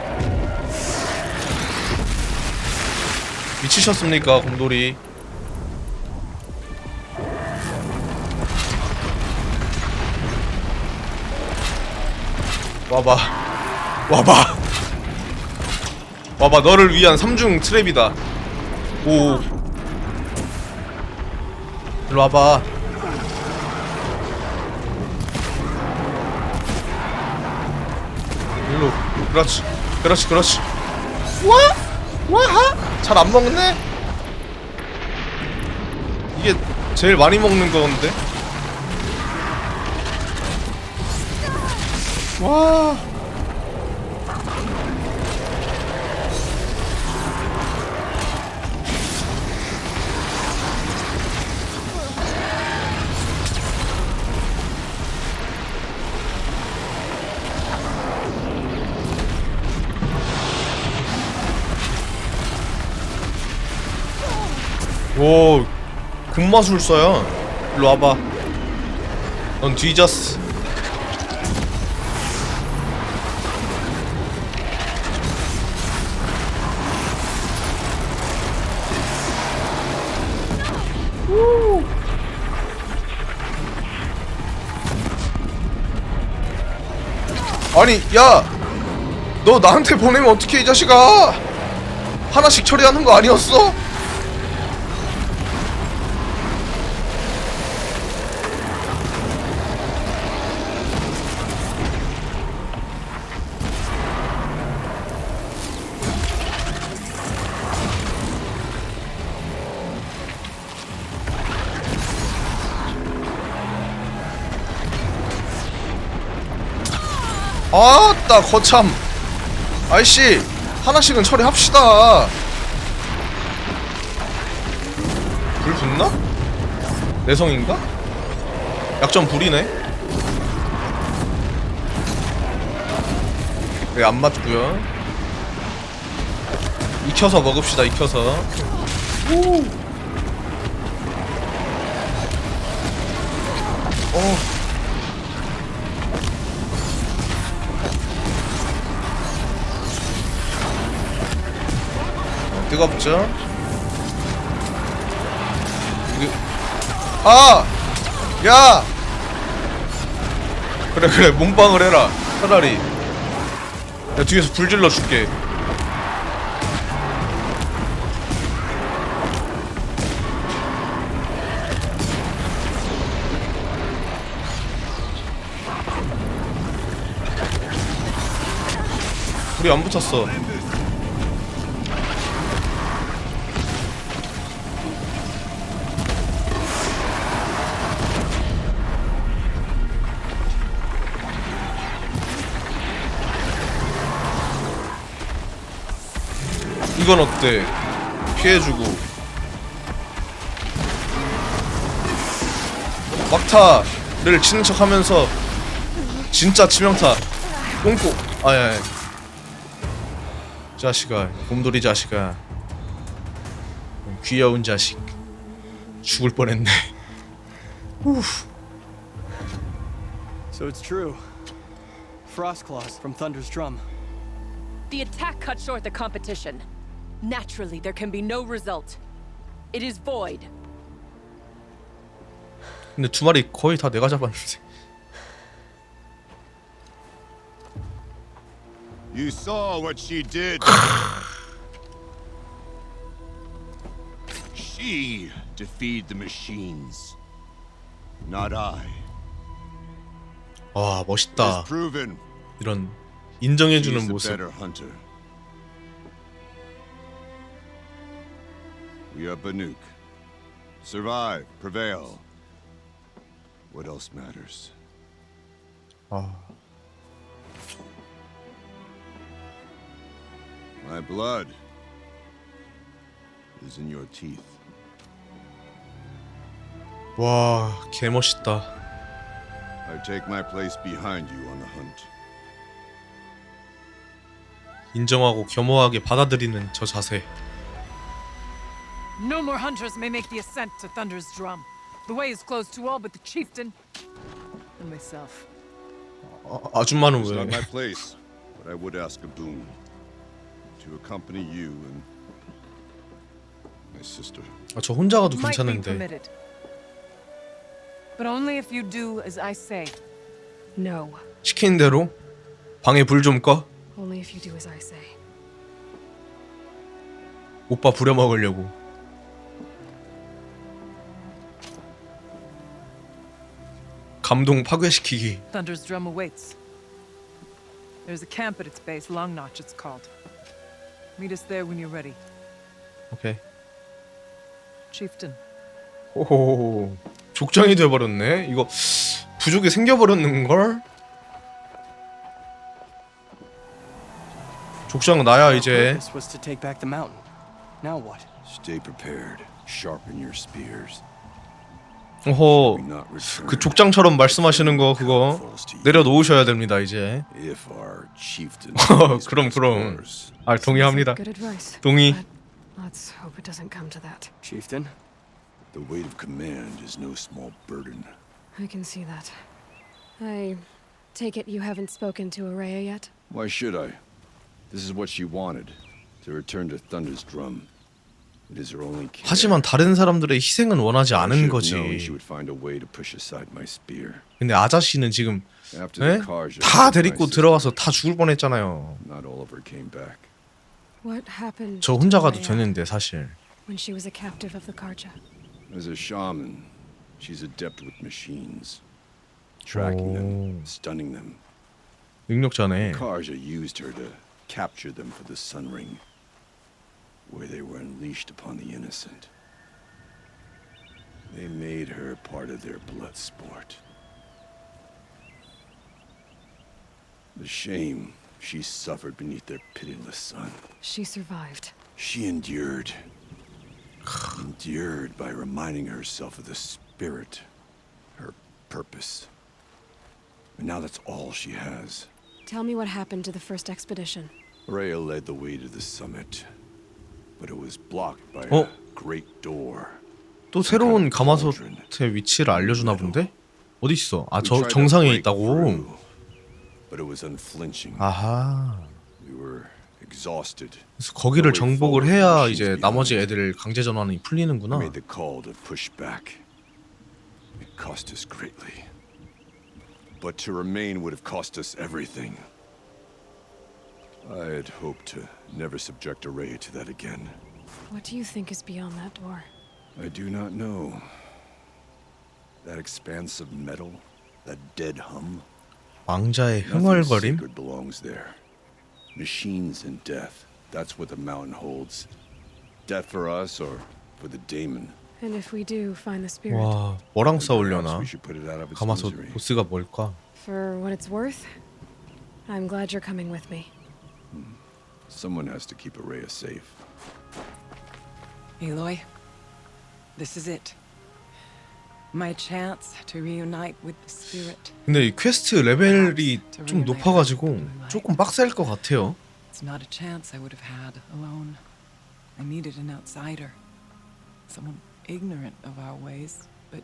미치셨습니까 곰돌이? 와봐 너를 위한 3중 트랩이다. 오 일로 와봐. 일로. 그렇지. 와 잘 안 먹네. 이게 제일 많이 먹는 건데. 와. 오, 금마술사야. 일로 와봐. 넌 뒤졌어. 아니, 야! 너 나한테 보내면 어떡해, 이 자식아! 하나씩 처리하는 거 아니었어? 아따 거참. 아이씨 하나씩은 처리합시다. 불 붙나? 내성인가? 약점 불이네. 네, 안 맞고요. 익혀서 먹읍시다. 익혀서. 오. 뜨겁죠? 이게... 아! 야! 그래 몸빵을 해라 차라리. 야 뒤에서 불 질러줄게. 불이 안 붙었어. 이건 어때? 피해주고 막타를 치는 척하면서 진짜 치명타 꽁꽁. 아야 자식아, 곰돌이 자식아, 귀여운 자식, 죽을 뻔했네. So it's true. Frost claws from Thunder's drum. The attack cut short the competition. Naturally, there can be no result. It is void. 근데 두 마리 거의 다 내가 잡았는데. You saw what she did. She defeated the machines, not I. 와 멋있다. It's proven. 이런 인정해주는 She's the 모습. better hunter. We are Banuk. Survive, prevail. What else matters? 아. My blood is in your teeth. 와 개멋있다. I take my place behind you on the hunt. 인정하고 겸허하게 받아들이는 저 자세. No more hunters may make the ascent to Thunder's drum. The way is closed to all but the chieftain and myself. 아줌마는 It's not 왜? my place, but I would ask a boon to accompany you and my sister. 아, 저 혼자 가도 Might be 괜찮은데. permitted. But only if you do as I say. No. 시키는 대로 방에 불 좀 꺼. Only if you do as I say. 오빠 부려먹으려고. 감동 파괴시키기. Thunder's drum awaits. There's a camp at its base, Long Notch it's called. Meet us there when you're ready. 오케이. Chieftain, 오호, 족장이 돼버렸네. 이거 부족이 생겨버렸는걸? 족장은 나야 이제. Purpose was to take back the mountain. Now what? Stay prepared. Sharpen your spears. 오호, 그 족장처럼 말씀하시는 거 그거 내려놓으셔야 됩니다 이제. If our chieftain 그럼. 아, 동의합니다. Good advice. 동의. But let's hope it doesn't come to that. Chieftain? The weight of command is no small burden. I can see that. I take it you haven't spoken to Araya yet? Why should I? This is what she wanted, to return to Thunder's drum. It is her only care. 하지만 다른 사람들의 희생은 원하지 I 않은 should have 거지. known she would find a way to push aside my spear. 근데 아자씨는 지금 After 에? the Karja 다 took my 데리고 sister, 들어가서 다 죽을 뻔했잖아요. not all of her came back. What happened 저 혼자 to 가도 Araya 되는데 사실. when she was a captive of the Karja? As a shaman, she's adept with machines, tracking them, stunning them. 능력자네. Karja used her to capture them for the Sun Ring, where they were unleashed upon the innocent. They made her part of their blood sport. The shame she suffered beneath their pitiless sun. She survived. She endured. Endured by reminding herself of the spirit, her purpose. And now that's all she has. Tell me what happened to the first expedition. Rhea led the way to the summit, but it was blocked by 어? a great door. 또 새로운 가마솥의 위치를 알려주나 본데? 어디 있어? 아, 저 정상에 있다고. But it was unflinching. 아하. We were exhausted. 그래서 거기를 정복을 해야 이제 나머지 애들 강제 전환이 풀리는구나. We made the call to push back. It cost us greatly. But to remain would have cost us everything. I had hoped to never subject Araya to that again. What do you think is beyond that door? I do not know. That expanse of metal, that dead hum. 왕자의 Nothing 흥얼거림? sacred belongs there. Machines and death. That's what the mountain holds. Death for us or for the daemon. And if we do find the spirit, 와, 뭐랑 Perhaps 싸우려나? we should put it out of its 가마솥 misery. 보스가 뭘까? for what it's worth, I'm glad you're coming with me. Someone has to keep Araya safe. Aloy, this is it. My chance to reunite with the spirit. 근데 이 퀘스트 레벨이 좀 높아가지고 조금 빡셀 것 같아요. It's not a chance I would have had alone. I needed an outsider. Someone ignorant of our ways. But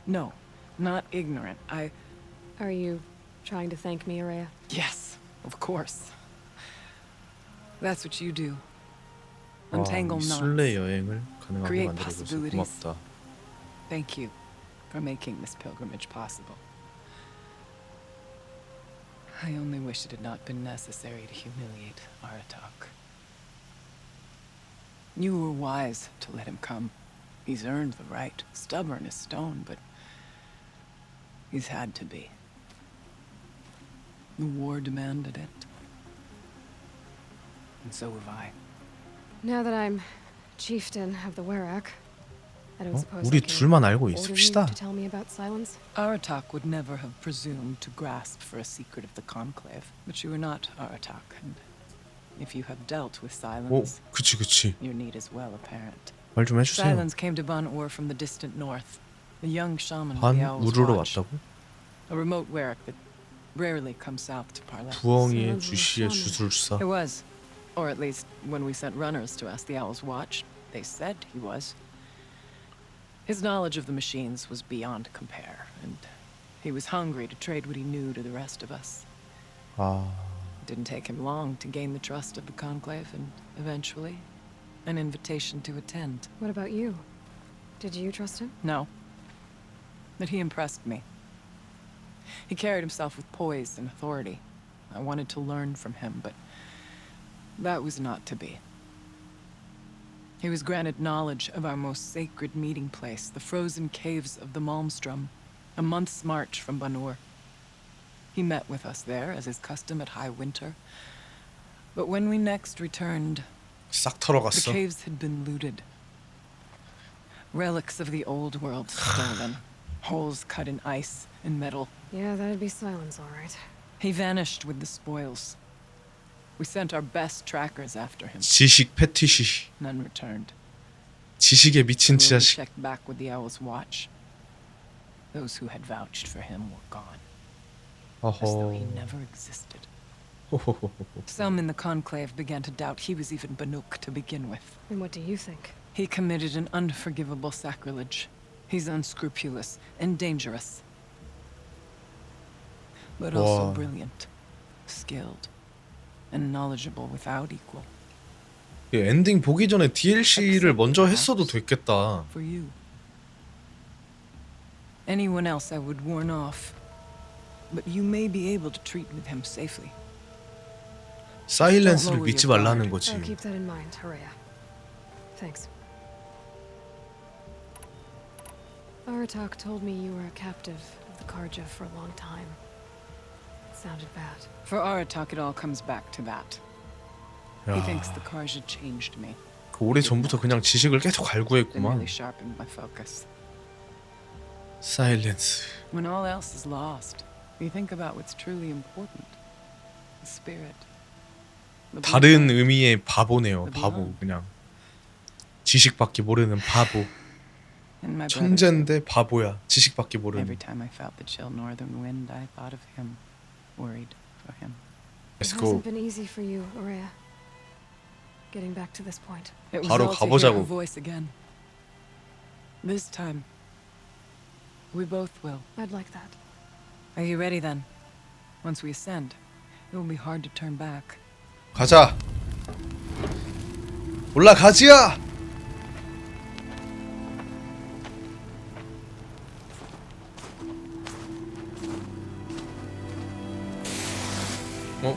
no, not ignorant. Are you trying to thank me, Araya? Yes, of course. That's what you do. Untangle knots. 술래 여행을 가능하게 Create 만들어줘서 possibilities. 고맙다. Thank you for making this pilgrimage possible. I only wish it had not been necessary to humiliate Aratak. You were wise to let him come. He's earned the right, stubborn as stone, but he's had to be. The war demanded it. And so have I. Now that I'm chieftain of the Werak, I don't suppose 우리 I can 둘만 알고 order you 있읍시다. to tell me about silence? Aratak would never have presumed to grasp for a secret of the Conclave. But you are not Aratak, and if you have dealt with 오, silence, 그치. your need is well apparent. 말 좀 해주세요. Silence came to Ban-Ur from the distant north. A young shaman of the Owl's 반우르로 Watch. 왔다고? A remote Werak that rarely comes south to Parlez. 부엉이의 주시의 주술사. It was. Or at least, when we sent runners to ask the Owl's Watch, they said he was. His knowledge of the machines was beyond compare, and he was hungry to trade what he knew to the rest of us. 아, It didn't take him long to gain the trust of the Conclave, and eventually, an invitation to attend. What about you? Did you trust him? No. But he impressed me. He carried himself with poise and authority. I wanted to learn from him, but that was not to be. He was granted knowledge of our most sacred meeting place, the frozen caves of the Malmstrom, a month's march from Ban-Ur. He met with us there, as is custom at high winter. But when we next returned, 싹 the 털어갔어. caves had been looted. Relics of the old world stolen. Holes cut in ice and metal. Yeah, that'd be Silence, all right. He vanished with the spoils. We sent our best trackers after him. 지식 패티시. None returned. 지식에 미친 When we 자식. checked back with the Owl's watch. Those who had vouched for him were gone. As though he never existed. Some in the conclave began to doubt he was even Banuk to begin with. And what do you think? He committed an unforgivable sacrilege. He's unscrupulous and dangerous. But also Wow. brilliant, skilled, and knowledgeable without equal. 엔딩 보기 전에 DLC를 먼저 했어도 됐겠다. For you. Anyone else I would warn off. But you may be able to treat with him safely. 사일렌스를 믿지 말라는 거지. I'll keep that in mind, Horea. Thanks. Aratak told me you were a captive of the Karja for a long time. It sounded bad. For Aratak, it all comes back to that. He thinks the Karja changed me. 그 오래 전부터 그냥 지식을 계속 They 갈구했구만. really sharpened my focus. 사일렌스. When all else is lost, you think about what's truly important. The spirit. The 다른 blood. 의미의 바보네요. 바보 그냥. 지식밖에 모르는 바보. And my brother. 천재인데 바보야. 지식밖에 Every 모르는. time I felt the chill northern wind, I thought of him, worried for him. Let's It go. hasn't been easy for you, Horea. Getting back to this point. It was 바로 all to hear 가보자고. her voice again. This time, we both will. I'd like that. Are you ready then? Once we ascend, it will be hard to turn back. 가자. 올라가지야. 어?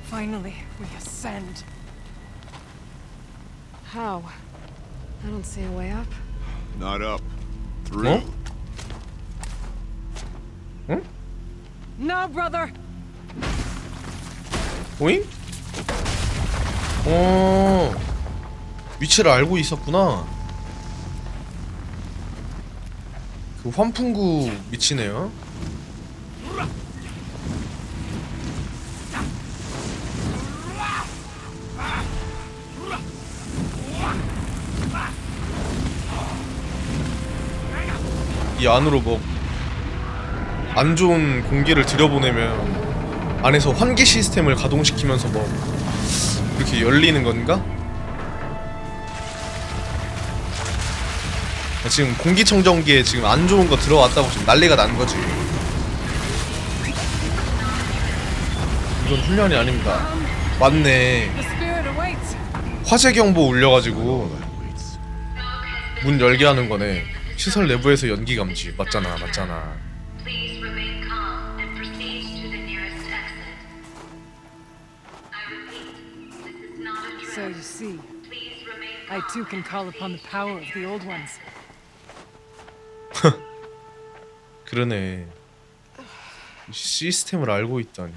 Finally, we ascend. How? I don't see a way up. Not up. Through. 어? No, brother! 오잉? 위치를 알고 있었구나. 그 환풍구 위치네요. 이 안으로 뭐 안 좋은 공기를 들여보내면 안에서 환기 시스템을 가동시키면서 뭐 이렇게 열리는 건가? 지금 공기청정기에 지금 안 좋은 거 들어왔다고 지금 난리가 난 거지. 이건 훈련이 아닙니다. 맞네. The spirit awaits. 화재 경보 울려가지고 문 열게 하는 거네. 시설 내부에서 연기 감지. 맞잖아, 맞잖아. Please remain calm and proceed to the nearest exit. I repeat, this is not a So drill. you see, Please remain I calm. too can call upon the power of the old ones. 그러네. 시스템을 알고 있다니.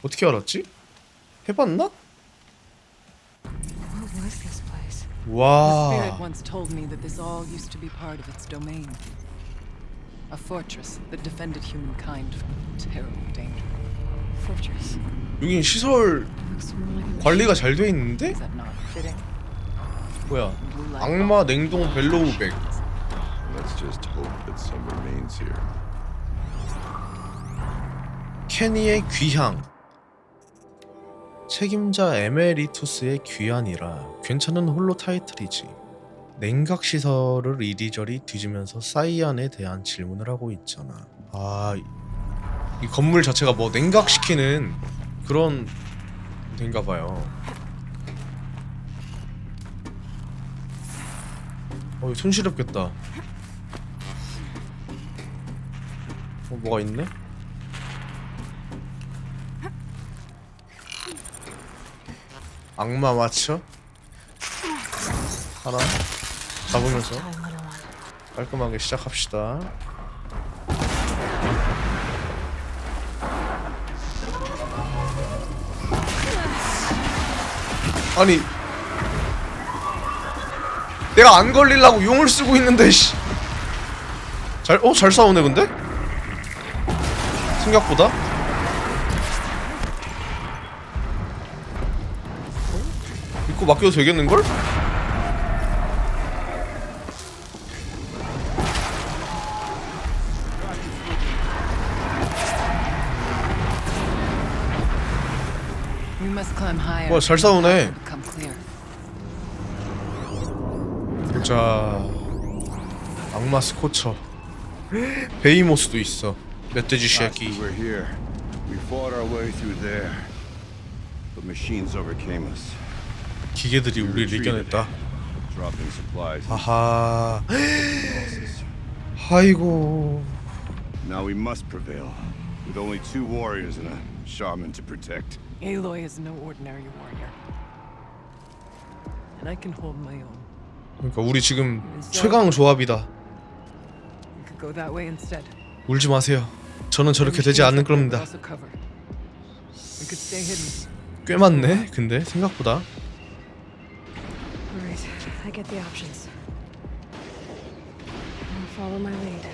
어떻게 알았지? 해봤나? What was this place? The spirit 와. once told me that this all used to be part of its domain. A fortress that defended humankind from terrible danger. Fortress. 여긴 시설 Looks more like a 관리가 잘 돼 있는데? Is that not fitting? 뭐야? Blue light 악마 냉동 벨로우백. Let's just hope that some remains here. 케니의 귀향. 책임자 에메리투스의 귀환이라 괜찮은 홀로 타이틀이지. 냉각 시설을 이리저리 뒤지면서 사이안에 대한 질문을 하고 있잖아. 아, 이 건물 자체가 뭐 냉각시키는 그런 데인가 봐요. 손시렵겠다. 뭐가 있네? 악마 마쳐? 하나 잡으면서 깔끔하게 시작합시다. 아니 내가 안 걸리려고 용을 쓰고 있는데 씨. 잘 싸우네 근데? 생각보다? 믿고 맡겨도 되겠는걸? We must climb higher. 와, 잘 싸우네. Become clear. 보자. 악마 스코처. 베이모스도 있어. 멧돼지 새끼. We're here. We fought our way through there. But machines overcame us. 기계들이 우리를 이겨냈다. Dropping supplies. 아하. 아이고. Now we must prevail. With only 2 warriors and a shaman to protect. Aloy is no ordinary warrior. And I can hold my own. 그러니까 우리 지금 최강 조합이다. We could go that way instead. 울지 마세요. 저는 저렇게 되지 않을 겁니다. Also covered. We could stay hidden. 꽤 많네. 근데 생각보다. Alright, I get the options. I'll follow my lead.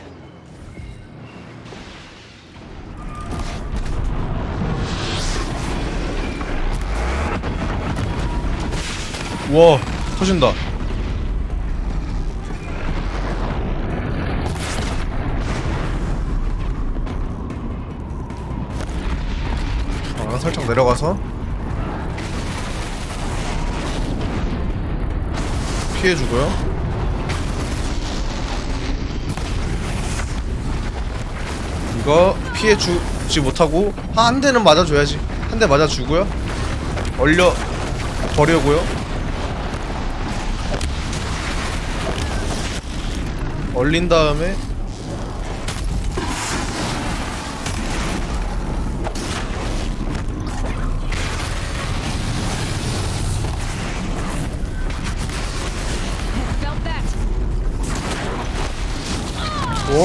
와, 터진다. 살짝 내려가서 피해주고요. 이거 피해주지 못하고 한 대는 맞아줘야지. 한 대 맞아주고요. 얼려 버려고요. 얼린 다음에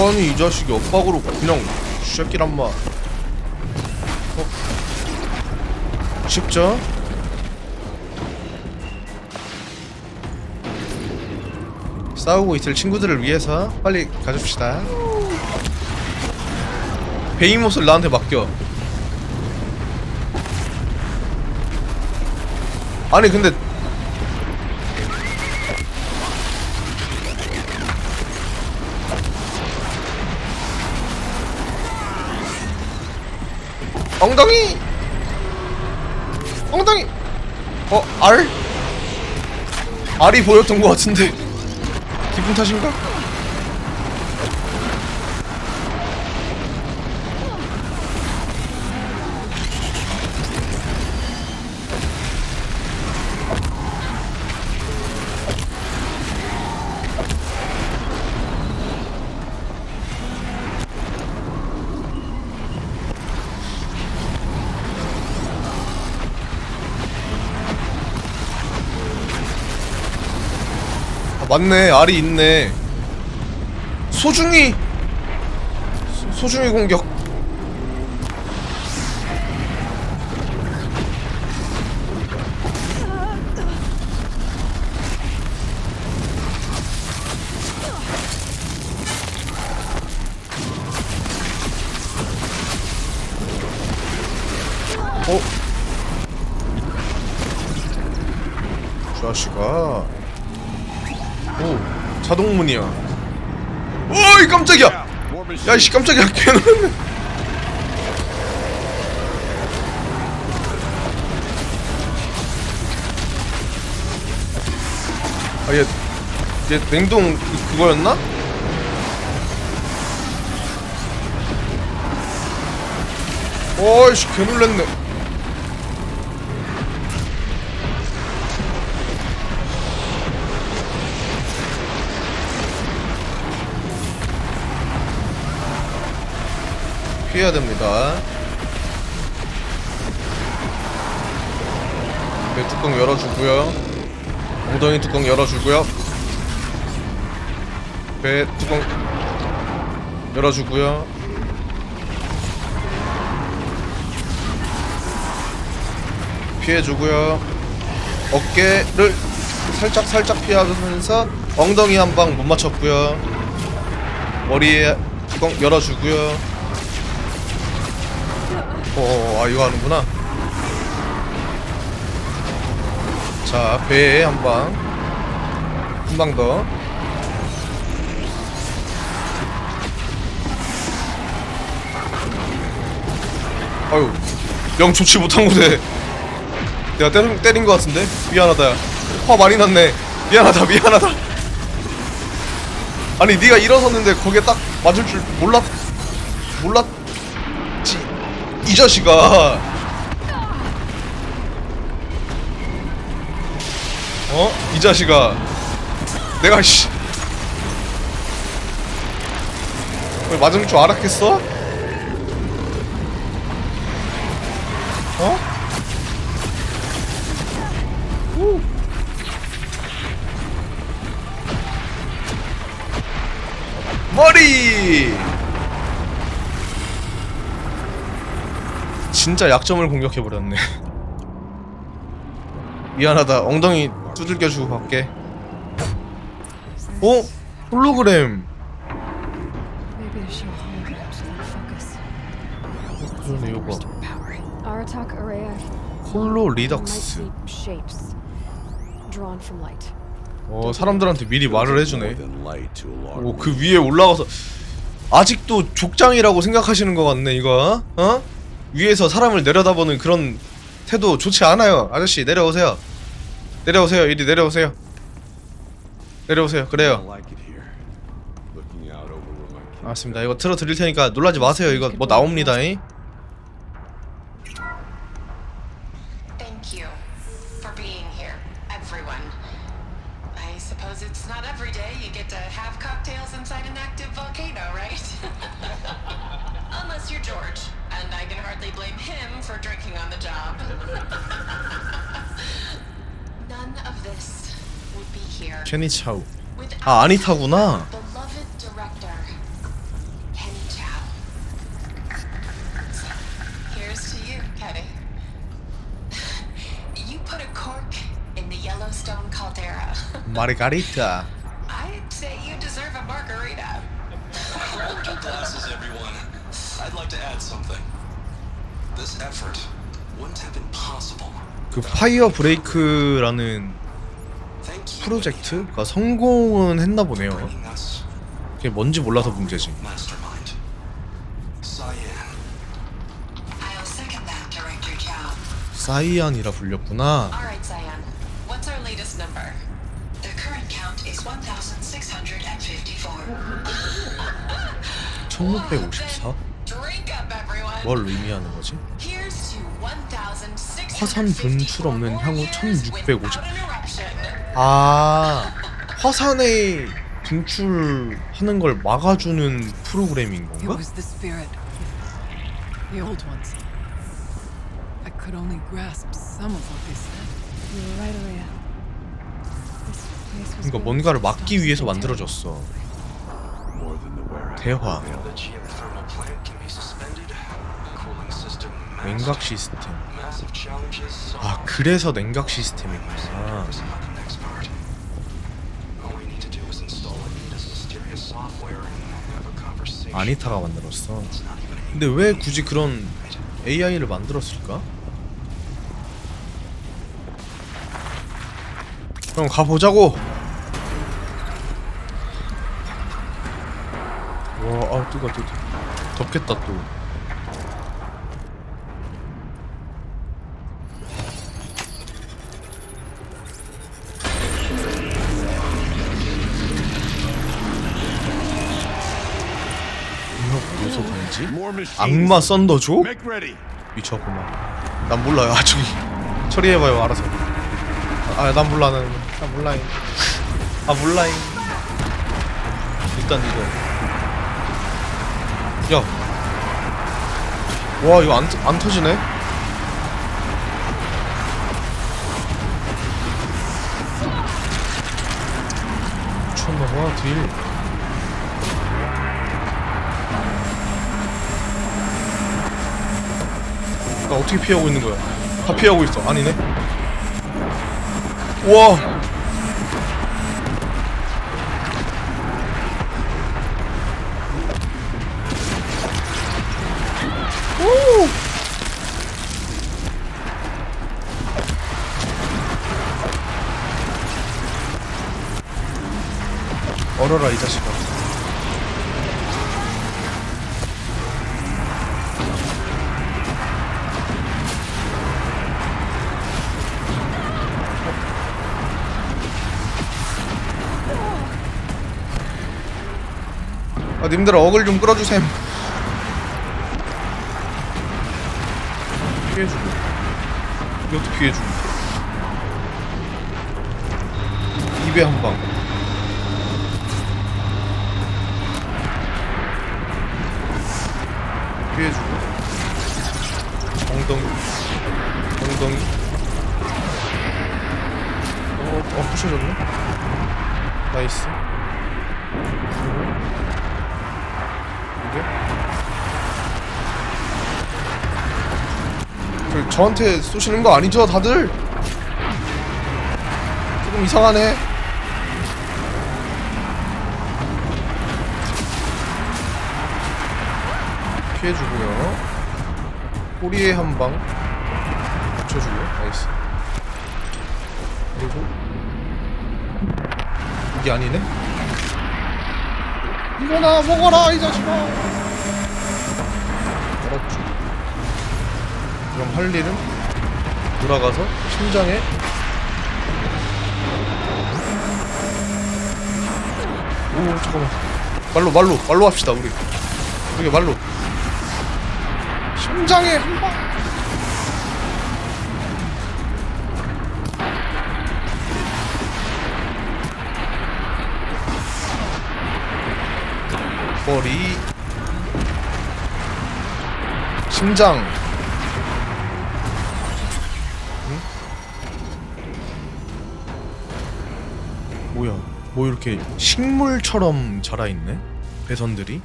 아니 이 자식이 엇박으로 그냥 쉐끼란 마. 쉽죠? 싸우고 있을 친구들을 위해서 빨리 가줍시다. 베이모스를 나한테 맡겨. 아니 근데 엉덩이! 엉덩이! 알? 알이 보였던 것 같은데 기분 탓인가? 맞네, 알이 있네. 소중히 공격. 자식아. 오, 자동문이야. 오이 깜짝이야. 야이씨 깜짝이야. 걔는 얘 냉동 그거였나? 어이씨 개놀랬네. 피해야 됩니다. 배 뚜껑 열어주고요. 엉덩이 뚜껑 열어주고요. 배 뚜껑 열어주고요. 피해주고요. 어깨를 살짝 피하면서 엉덩이 한 방 못 맞췄고요. 머리에 뚜껑 열어주고요. 이거 하는구나. 자, 배에 한 방 더. 아유, 영 좋지 못한 곳에 내가 때린 것 같은데? 미안하다. 화 많이 났네. 미안하다. 아니, 네가 일어섰는데 거기에 딱 맞을 줄 몰랐지. 이 자식아. 이 자식아. 내가 왜 맞을 줄 알았겠어? 머리! 진짜 약점을 공격해버렸네. 미안하다. 엉덩이 두들겨주고 갈게. 홀로그램. 그러네, 요거. 홀로 리덕스. 사람들한테 미리 말을 해주네. 그 위에 올라가서 아직도 족장이라고 생각하시는 것 같네, 이거. 위에서 사람을 내려다보는 그런 태도 좋지 않아요. 아저씨, 내려오세요. 이리 내려오세요. 그래요. 알았습니다. 이거 틀어드릴 테니까 놀라지 마세요. 이거 뭐 나옵니다. 제니 차우. 아니타구나. 마르가리타. 그 파이어 브레이크라는 프로젝트가 성공은 했나 보네요. 그게 뭔지 몰라서 문제지. 사이안이라 불렸구나. 1654? 뭘 의미하는 거지? 화산 분출 없는 향후 1650. 화산에 분출하는 걸 막아주는 프로그램인 건가? 그러니까 뭔가를 막기 위해서 만들어졌어. 대화. 냉각 시스템. 그래서 냉각 시스템이구나. 아니타가 만들었어. 근데 왜 굳이 그런 AI를 만들었을까? 그럼 가보자고! 와, 뜨거워. 덥겠다 또. 요소 단지? 악마 썬더조? 미쳤구만. 난 몰라요. 저기 처리해봐요. 알아서. 난 몰라잉. 몰라잉. 일단 이거. 야. 와, 이거 안 터지네? 미쳤나봐, 딜. 나 어떻게 피하고 있는 거야? 다 피하고 있어. 아니네. 우와. 얼어라 이 자식아. 아 님들 어글 좀 끌어주셈. 피해주고 이것도 피해주고 입에 한방 피해주고 엉덩이 엉덩이 부셔졌네. 나이스. 이게 저한테 쏘시는 거 아니죠 다들? 조금 이상하네. 피해주고요. 꼬리에 한방 붙여주고요. 나이스. 그리고 이게 아니네? 일어나 먹어라 이 자식아. 알았죠. 그럼 할 일은 돌아가서 심장에 오 잠깐만 말로 합시다 우리 말로 심장에 한방. 머리 심장. 응? 뭐야 뭐 이렇게 식물처럼 자라있네 배선들이.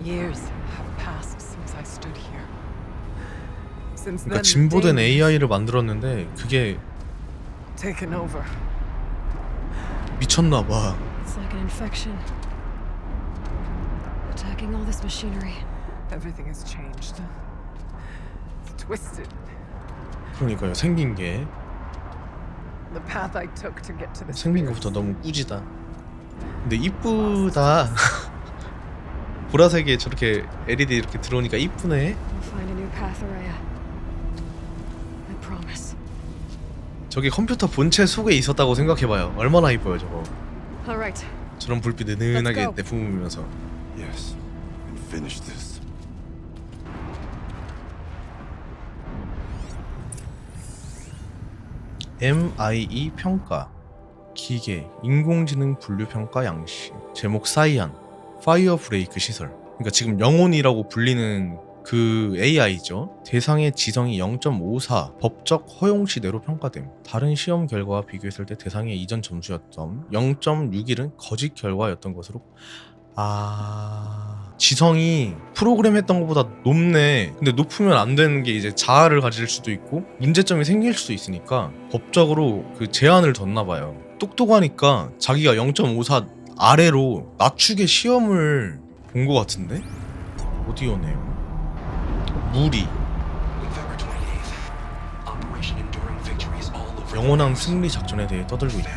Years have passed since I stood here. Since 그러니까 then, 진보된 the AI를 만들었는데 그게 taken over. 미쳤나봐. It's like an infection. Attacking all this machinery. Everything has changed. It's twisted. 그러니까요 생긴 게 The path I took to get to this. 생긴 것부터 너무 꾸지다. 근데 이쁘다. 보라색에 저렇게 LED 이렇게 들어오니까 이쁘네. We'll find a new path, Araya. I promise. 저게 컴퓨터 본체 속에 있었다고 생각해봐요. 얼마나 이뻐요 저거. All right. 저런 불빛 은은하게 Let's go. 내뿜으면서. Yes, and finish this. MIE 평가 기계 인공지능 분류 평가 양식 제목 사이안 파이어 브레이크 시설. 그러니까 지금 영혼이라고 불리는 그 AI죠. 대상의 지성이 0.54 법적 허용치대로 평가됨. 다른 시험 결과와 비교했을 때 대상의 이전 점수였던 0.61은 거짓 결과였던 것으로. 지성이 프로그램 했던 것보다 높네. 근데 높으면 안 되는 게 이제 자아를 가질 수도 있고 문제점이 생길 수도 있으니까 법적으로 그 제한을 뒀나 봐요. 똑똑하니까 자기가 0.54 아래로 낮추게 시험을 본 것 같은데? 어디오네요. 무리 영원한 승리 작전에 대해 떠들고 있다.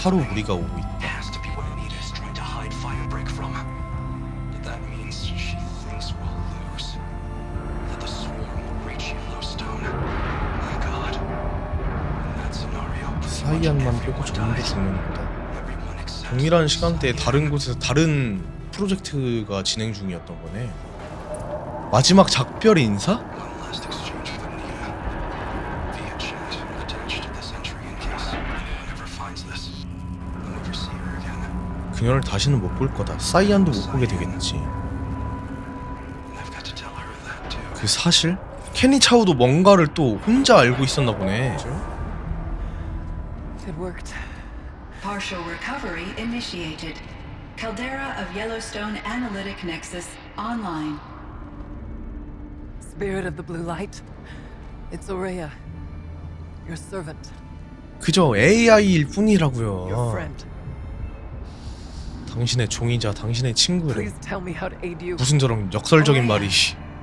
하루 무리가 오고 있다. 사이안만 빼고 전부 죽는 거다. 동일한 시간대에 다른 곳에서 다른 프로젝트가 진행 중이었던 거네. 마지막 작별 인사? 그녀를 다시는 못 볼 거다. 사이안도 못 보게 되겠지. 그 사실? 케니 차우도 뭔가를 또 혼자 알고 있었나 보네. It worked. Partial recovery initiated. Caldera of Yellowstone Analytic Nexus online. Spirit of the blue light. It's Aurea. Your servant. 그저 AI일 Your 뿐이라고요. friend. 당신의 종이자 당신의 친구래. Please tell me how to aid you. 무슨 저런 역설적인 말이.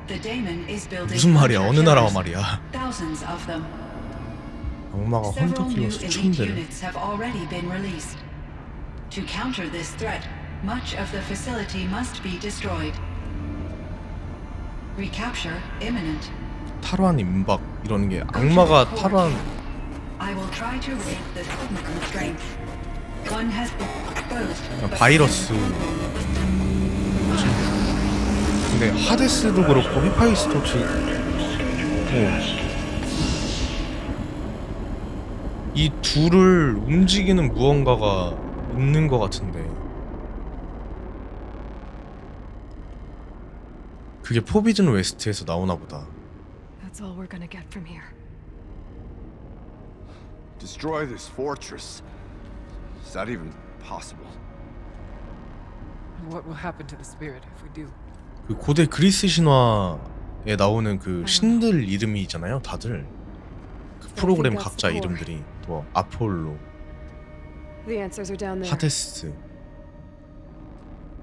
The daemon is building 무슨 말이야? 어느 나라와 말이야? thousands of them. 악마가 Several new 헌터킬로 elite 수천대를. units have already been released. To counter this threat, much of the facility must be destroyed. Recapture imminent. 탈환 임박 이런 게 악마가 탈환. I will try to raise the signal constraints. One has been exposed. 그냥 바이러스. 근데 하데스도 그렇고 헤파이스토스. 이 둘을 움직이는 무언가가 있는 것 같은데. 그게 포비즌 웨스트에서 나오나 보다. That's all we're gonna get from here. Destroy this fortress. Is that even possible? What will happen to the spirit if we do? 그 고대 그리스 신화에 나오는 그 신들 이름이 있잖아요, 다들. 그 프로그램 각자 이름들이 뭐 아폴로, The answers are down there. 하데스,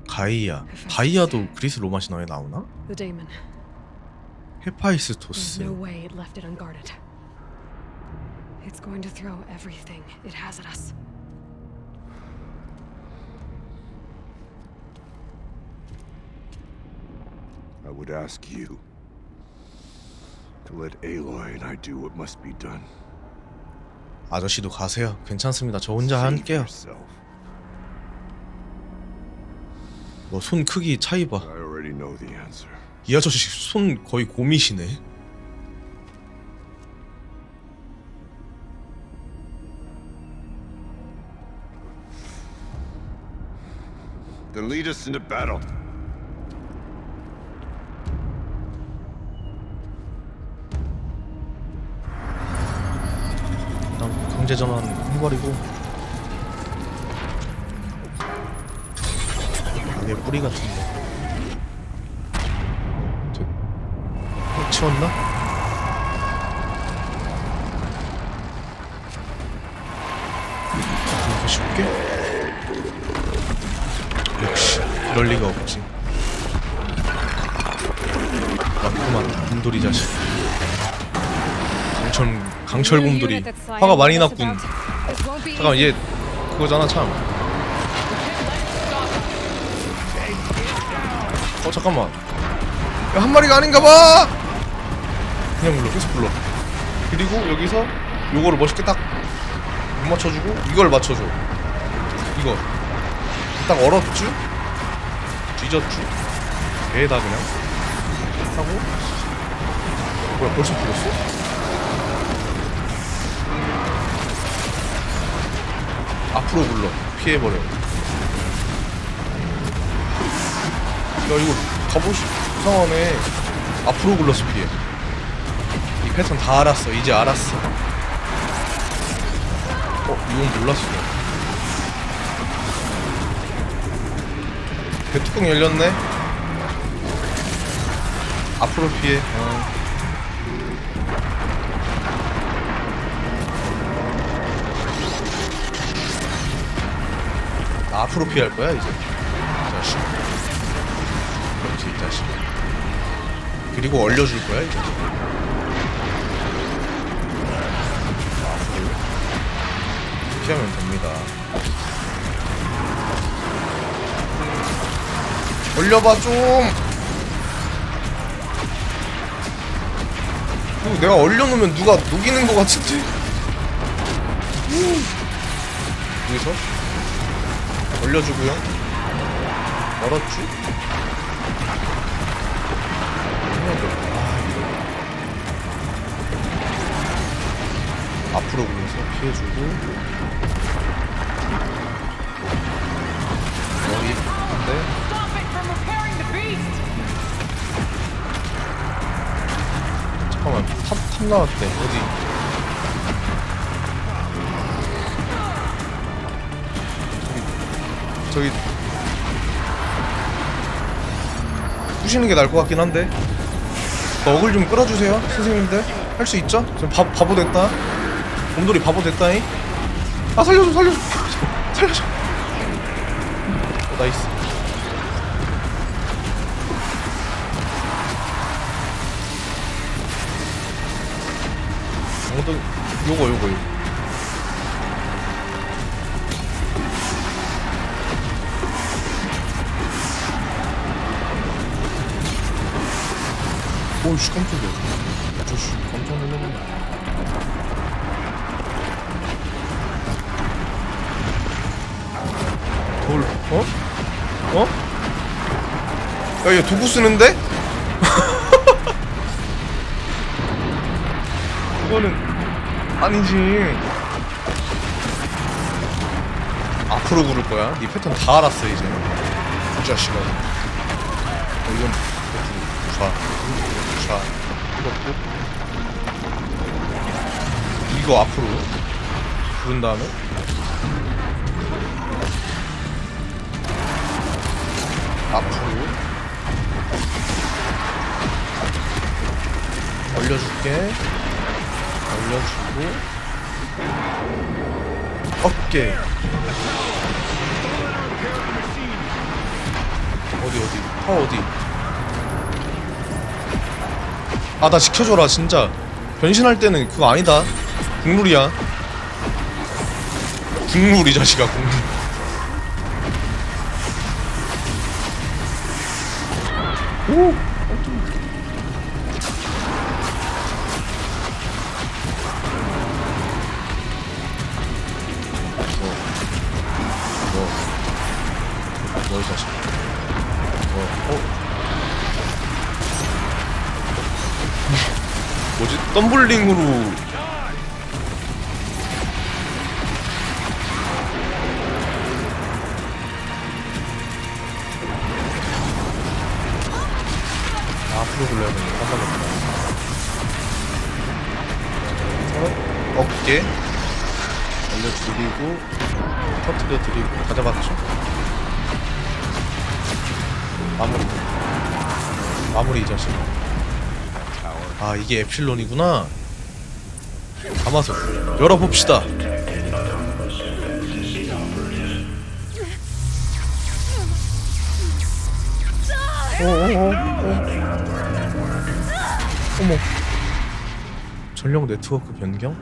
가이아. 가이아도 그리스 로마 신화에 나오나? The daemon. There's 헤파이스토스. no way it left it unguarded. It's going to throw everything it has at us. I would ask you to let Aloy and I do what must be done. 아저씨도 가세요. 괜찮습니다. 저 혼자 Save 할게요. yourself. 뭐 손 크기 차이 봐. I already know the answer. 이 아저씨 손 거의 곰이시네. Then lead us into battle. 일단 강제 전환 해버리고. 이게 뿌리 같은데. 치웠나? 이렇게 쉽게? 역시 이럴 리가 없지. 맞구만 곰돌이 자식. 강철 곰돌이 화가 많이 났군. 잠깐만 얘 그거잖아 참. 잠깐만. 야, 한 마리가 아닌가봐. 그냥 불러, 계속 불러. 그리고 여기서 요거를 멋있게 딱 못 맞춰주고 이걸 맞춰줘. 이거 딱 얼었쥬? 뒤졌쥬? 배에다 그냥 하고. 뭐야 벌써 불렀어? 앞으로 불러. 피해버려. 야 이거 갑옷이 이상하네. 앞으로 굴러서 피해. 이 패턴 다 알았어. 이제 알았어. 이건 몰랐어. 배뚜껑 열렸네. 앞으로 피해. 나 앞으로 피할 거야 이제. 자식. 그렇지 이 자식. 그리고 얼려줄 거야 이제. 이렇게 하면 됩니다. 얼려봐 좀. 이거 내가 얼려놓으면 누가 녹이는 거 같은데. 여기서 얼려주고요. 얼었지? 앞으로 굴려서 피해주고 머리 한대. 잠깐만 탑 나왔대. 어디? 저기 부시는 게 나을 것 같긴 한데. 어글 좀 끌어주세요 선생님들. 할 수 있죠? 지금 바보 됐다. 곰돌이 바보 됐다잉. 아 살려줘 살려줘 살려줘. 나이스. 요거 오이씨 깜짝이야. 저씨 깜짝 놀랐네. 돌 어? 어? 야 얘 도구 쓰는데? 이거는 아니지. 앞으로 구를 거야? 네 패턴 다 알았어 이제 이 자식아. 이건 자 이거 앞으로 부른 다음에 앞으로 올려줄게. 올려주고 어깨 어디 아 나 지켜줘라 진짜. 변신할 때는 그거 아니다. 국룰이야. 국룰 이 자식아 국룰. 오 이 자식. 뭐지? 덤블링으로 앞으로 굴려야 되는데 깜빡했다. 어깨 올려드리고 터트려드리고 다 잡았죠? 마무리 이 자식. 아 이게 에필론이구나. 담아서 열어봅시다. 어머 전력 네트워크 변경?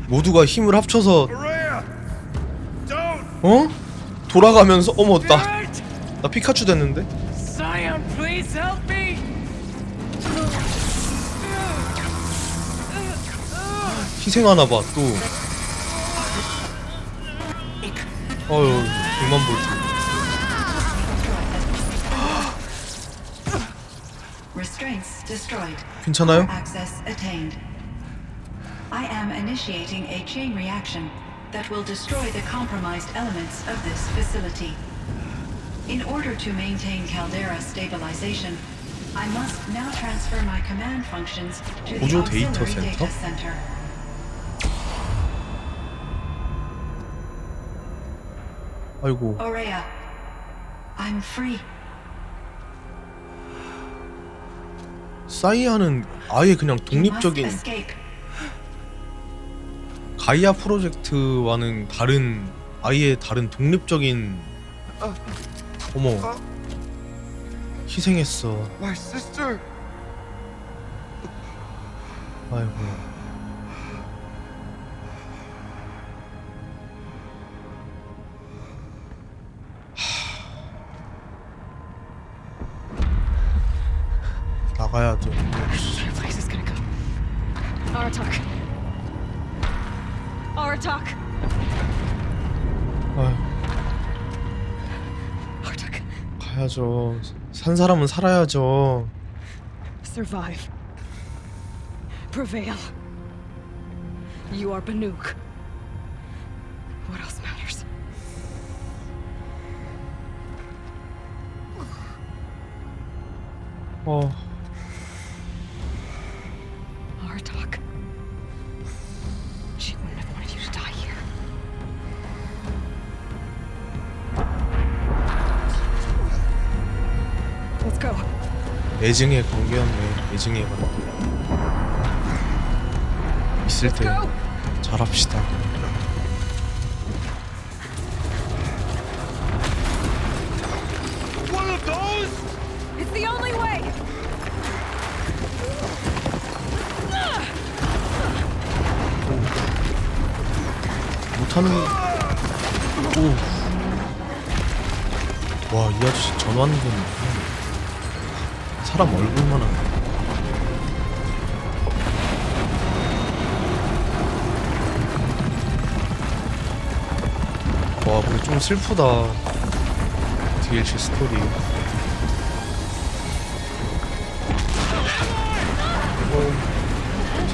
모두가 힘을 합쳐서 어? 돌아가면서 어머 나 피카츄 됐는데? 희생하나봐 또. 어휴 100만 볼트. 괜찮아요? I am initiating a chain reaction that will destroy the compromised elements of this facility. In order to maintain caldera stabilization, I must now transfer my command functions to the auxiliary data center. 아이고. Aurea, I'm free. 사이아는 아예 그냥 독립적인 가이아 프로젝트와는 다른 아예 다른 독립적인 어머 희생했어. My sister. 아이고. 나가야 돼. 가야죠. 산 사람은 살아야죠. Survive. Prevail. You are Banuk. What else matters? Artok. She wouldn't have wanted you to die here. 애증의 관계였네. 애증의 관계. 있을 때 잘합시다. One of those? It's the only way! 못하는. 오. 와, 이 아저씨 전완근 사람 얼굴만 한. 와, 근데 좀 슬프다. DLC 스토리.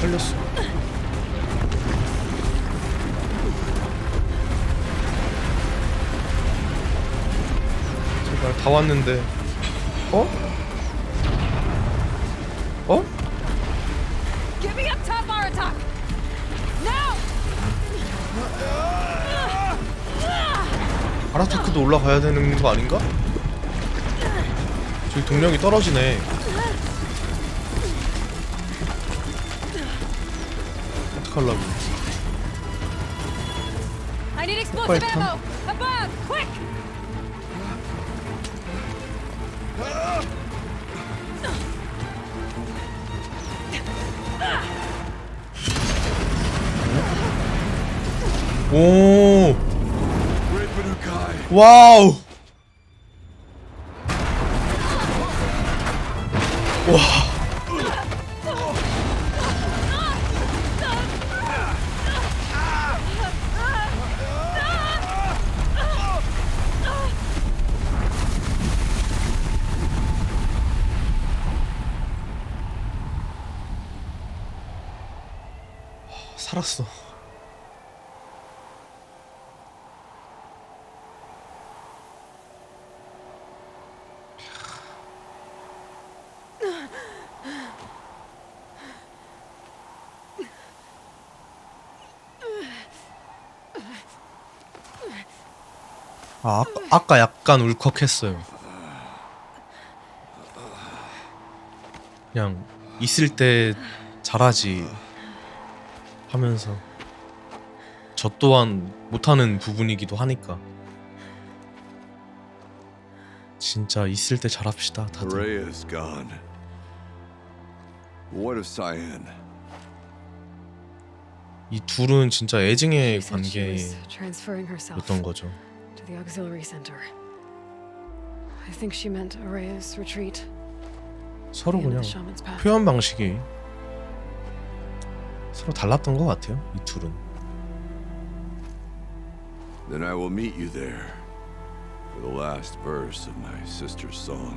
살렸어. 제발 다 왔는데. 어? 어? Give me up top bar attack! Now! 아라타크도 올라가야 되는 거 아닌가? 저기 동력이 떨어지네. 어떡하려고. I need explosive 폭발탄? ammo! Above! Quick! 오. 와우. 와. 살았어. 아까 약간 울컥했어요. 그냥 있을 때 잘하지 하면서 저 또한 못하는 부분이기도 하니까 진짜 있을 때 잘합시다 다들. Rhea's gone. What of Cyan? 이 둘은 진짜 애증의 She said she was 관계였던 transferring herself 거죠. to the auxiliary center. I think she meant Araya's retreat. 서로 the end 그냥 of the shaman's path. 표현 방식이 서로 달랐던 것 같아요. 이 둘은. Then I will meet you there for the last verse of my sister's song.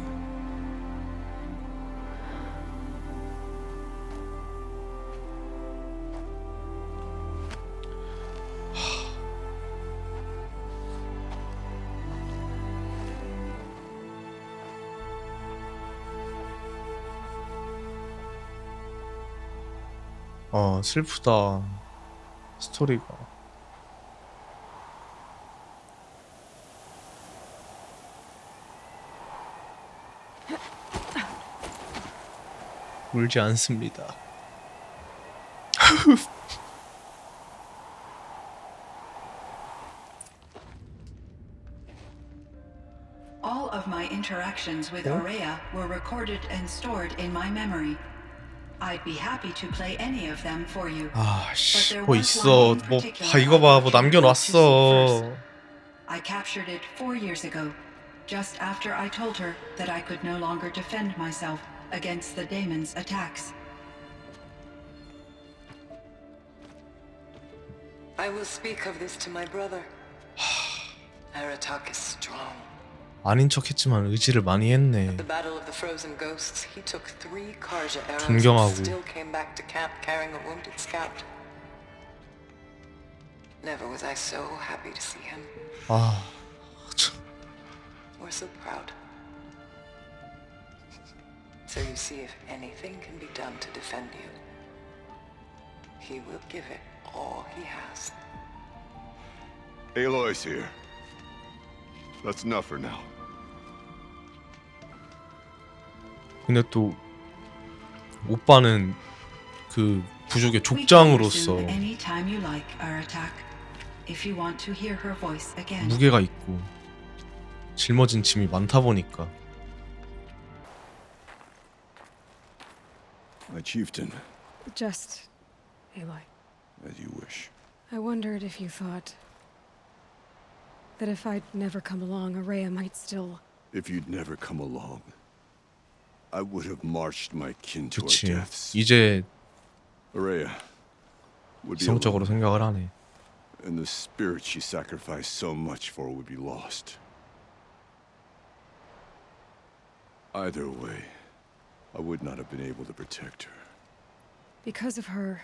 슬프다. 스토리가. 울지 않습니다. All of my interactions with Araya were recorded and stored in my memory. I'd be happy to play any of them for you. 씨, 뭐 있어. 뭐 이거 봐, 뭐 남겨놨어. I captured it 4 years ago, just after I told her that I could no longer defend myself against the daemon's attacks. I will speak of this to my brother. Aratak is strong. 아닌 척했지만 의지를 많이 했네. At the Battle of the Frozen Ghosts, he took 3 Karja arrows 존경하고. and still came back to camp carrying a wounded scout. Never was I so happy to see him. 참. We're so proud. So you see, if anything can be done to defend you, he will give it all he has. Aloy's here. That's enough for now. 근데 또 오빠는 그 부족의 족장으로서 무게가 있고 짊어진 짐이 많다 보니까. My chieftain, Just Aloy. as you wish. I wondered if you thought that if I'd never come along, Araya might still. If you'd never come along, I would have marched my kin to our 그치. deaths. 이제 Araya would be 이성적으로 alone, 생각을 하네. and the spirit she sacrificed so much for would be lost. Either way, I would not have been able to protect her. Because of her,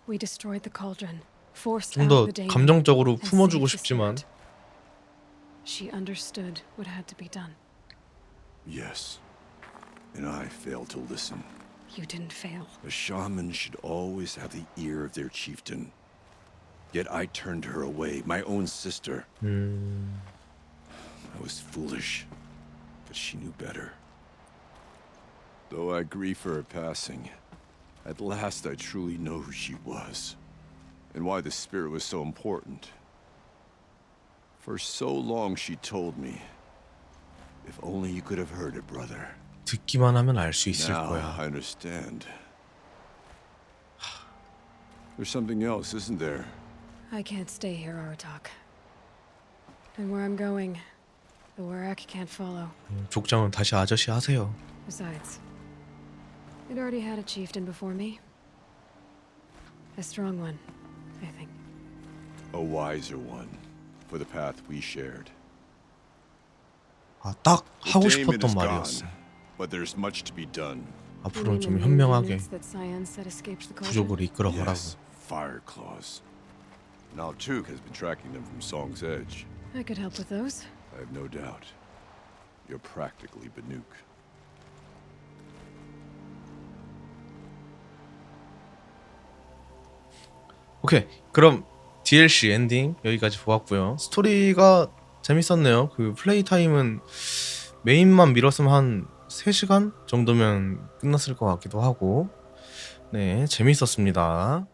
we destroyed the cauldron, forced 좀 out 더 the daemon, 감정적으로 and 품어주고 saved the 싶지만 spirit. She understood what had to be done. Yes, and I failed to listen. You didn't fail. A shaman should always have the ear of their chieftain. Yet I turned her away, my own sister. I was foolish, but she knew better. Though I grieve for her passing, at last I truly know who she was, and why the spirit was so important. For so long she told me, if only you could have heard it, brother. 듣기만 하면 알 수 있을 Now 거야. I understand. There's something else, isn't there? I can't stay here, Aratak. And where I'm going, the Warrak can't follow. 족장은 다시 아저씨 하세요. Besides, it already had a chieftain before me. A strong one, I think. A wiser one, for the path we shared. 아, 딱 The 하고 Daemon 싶었던 is 말이었어. gone, but there's much to be done. 앞으로는 좀 You mean the 현명하게 units that Cyan said escaped the 부족을 cauldron? 이끌어 가라고. Yes, fire claws. Now Tuk has been tracking them from Song's Edge. I could help with those. I have no doubt. You're practically Banuk. 오케이, 그럼 DLC 엔딩 여기까지 보았고요. 스토리가 재밌었네요. 그 플레이 타임은 메인만 밀었으면 한 3시간 정도면 끝났을 것 같기도 하고, 네, 재밌었습니다.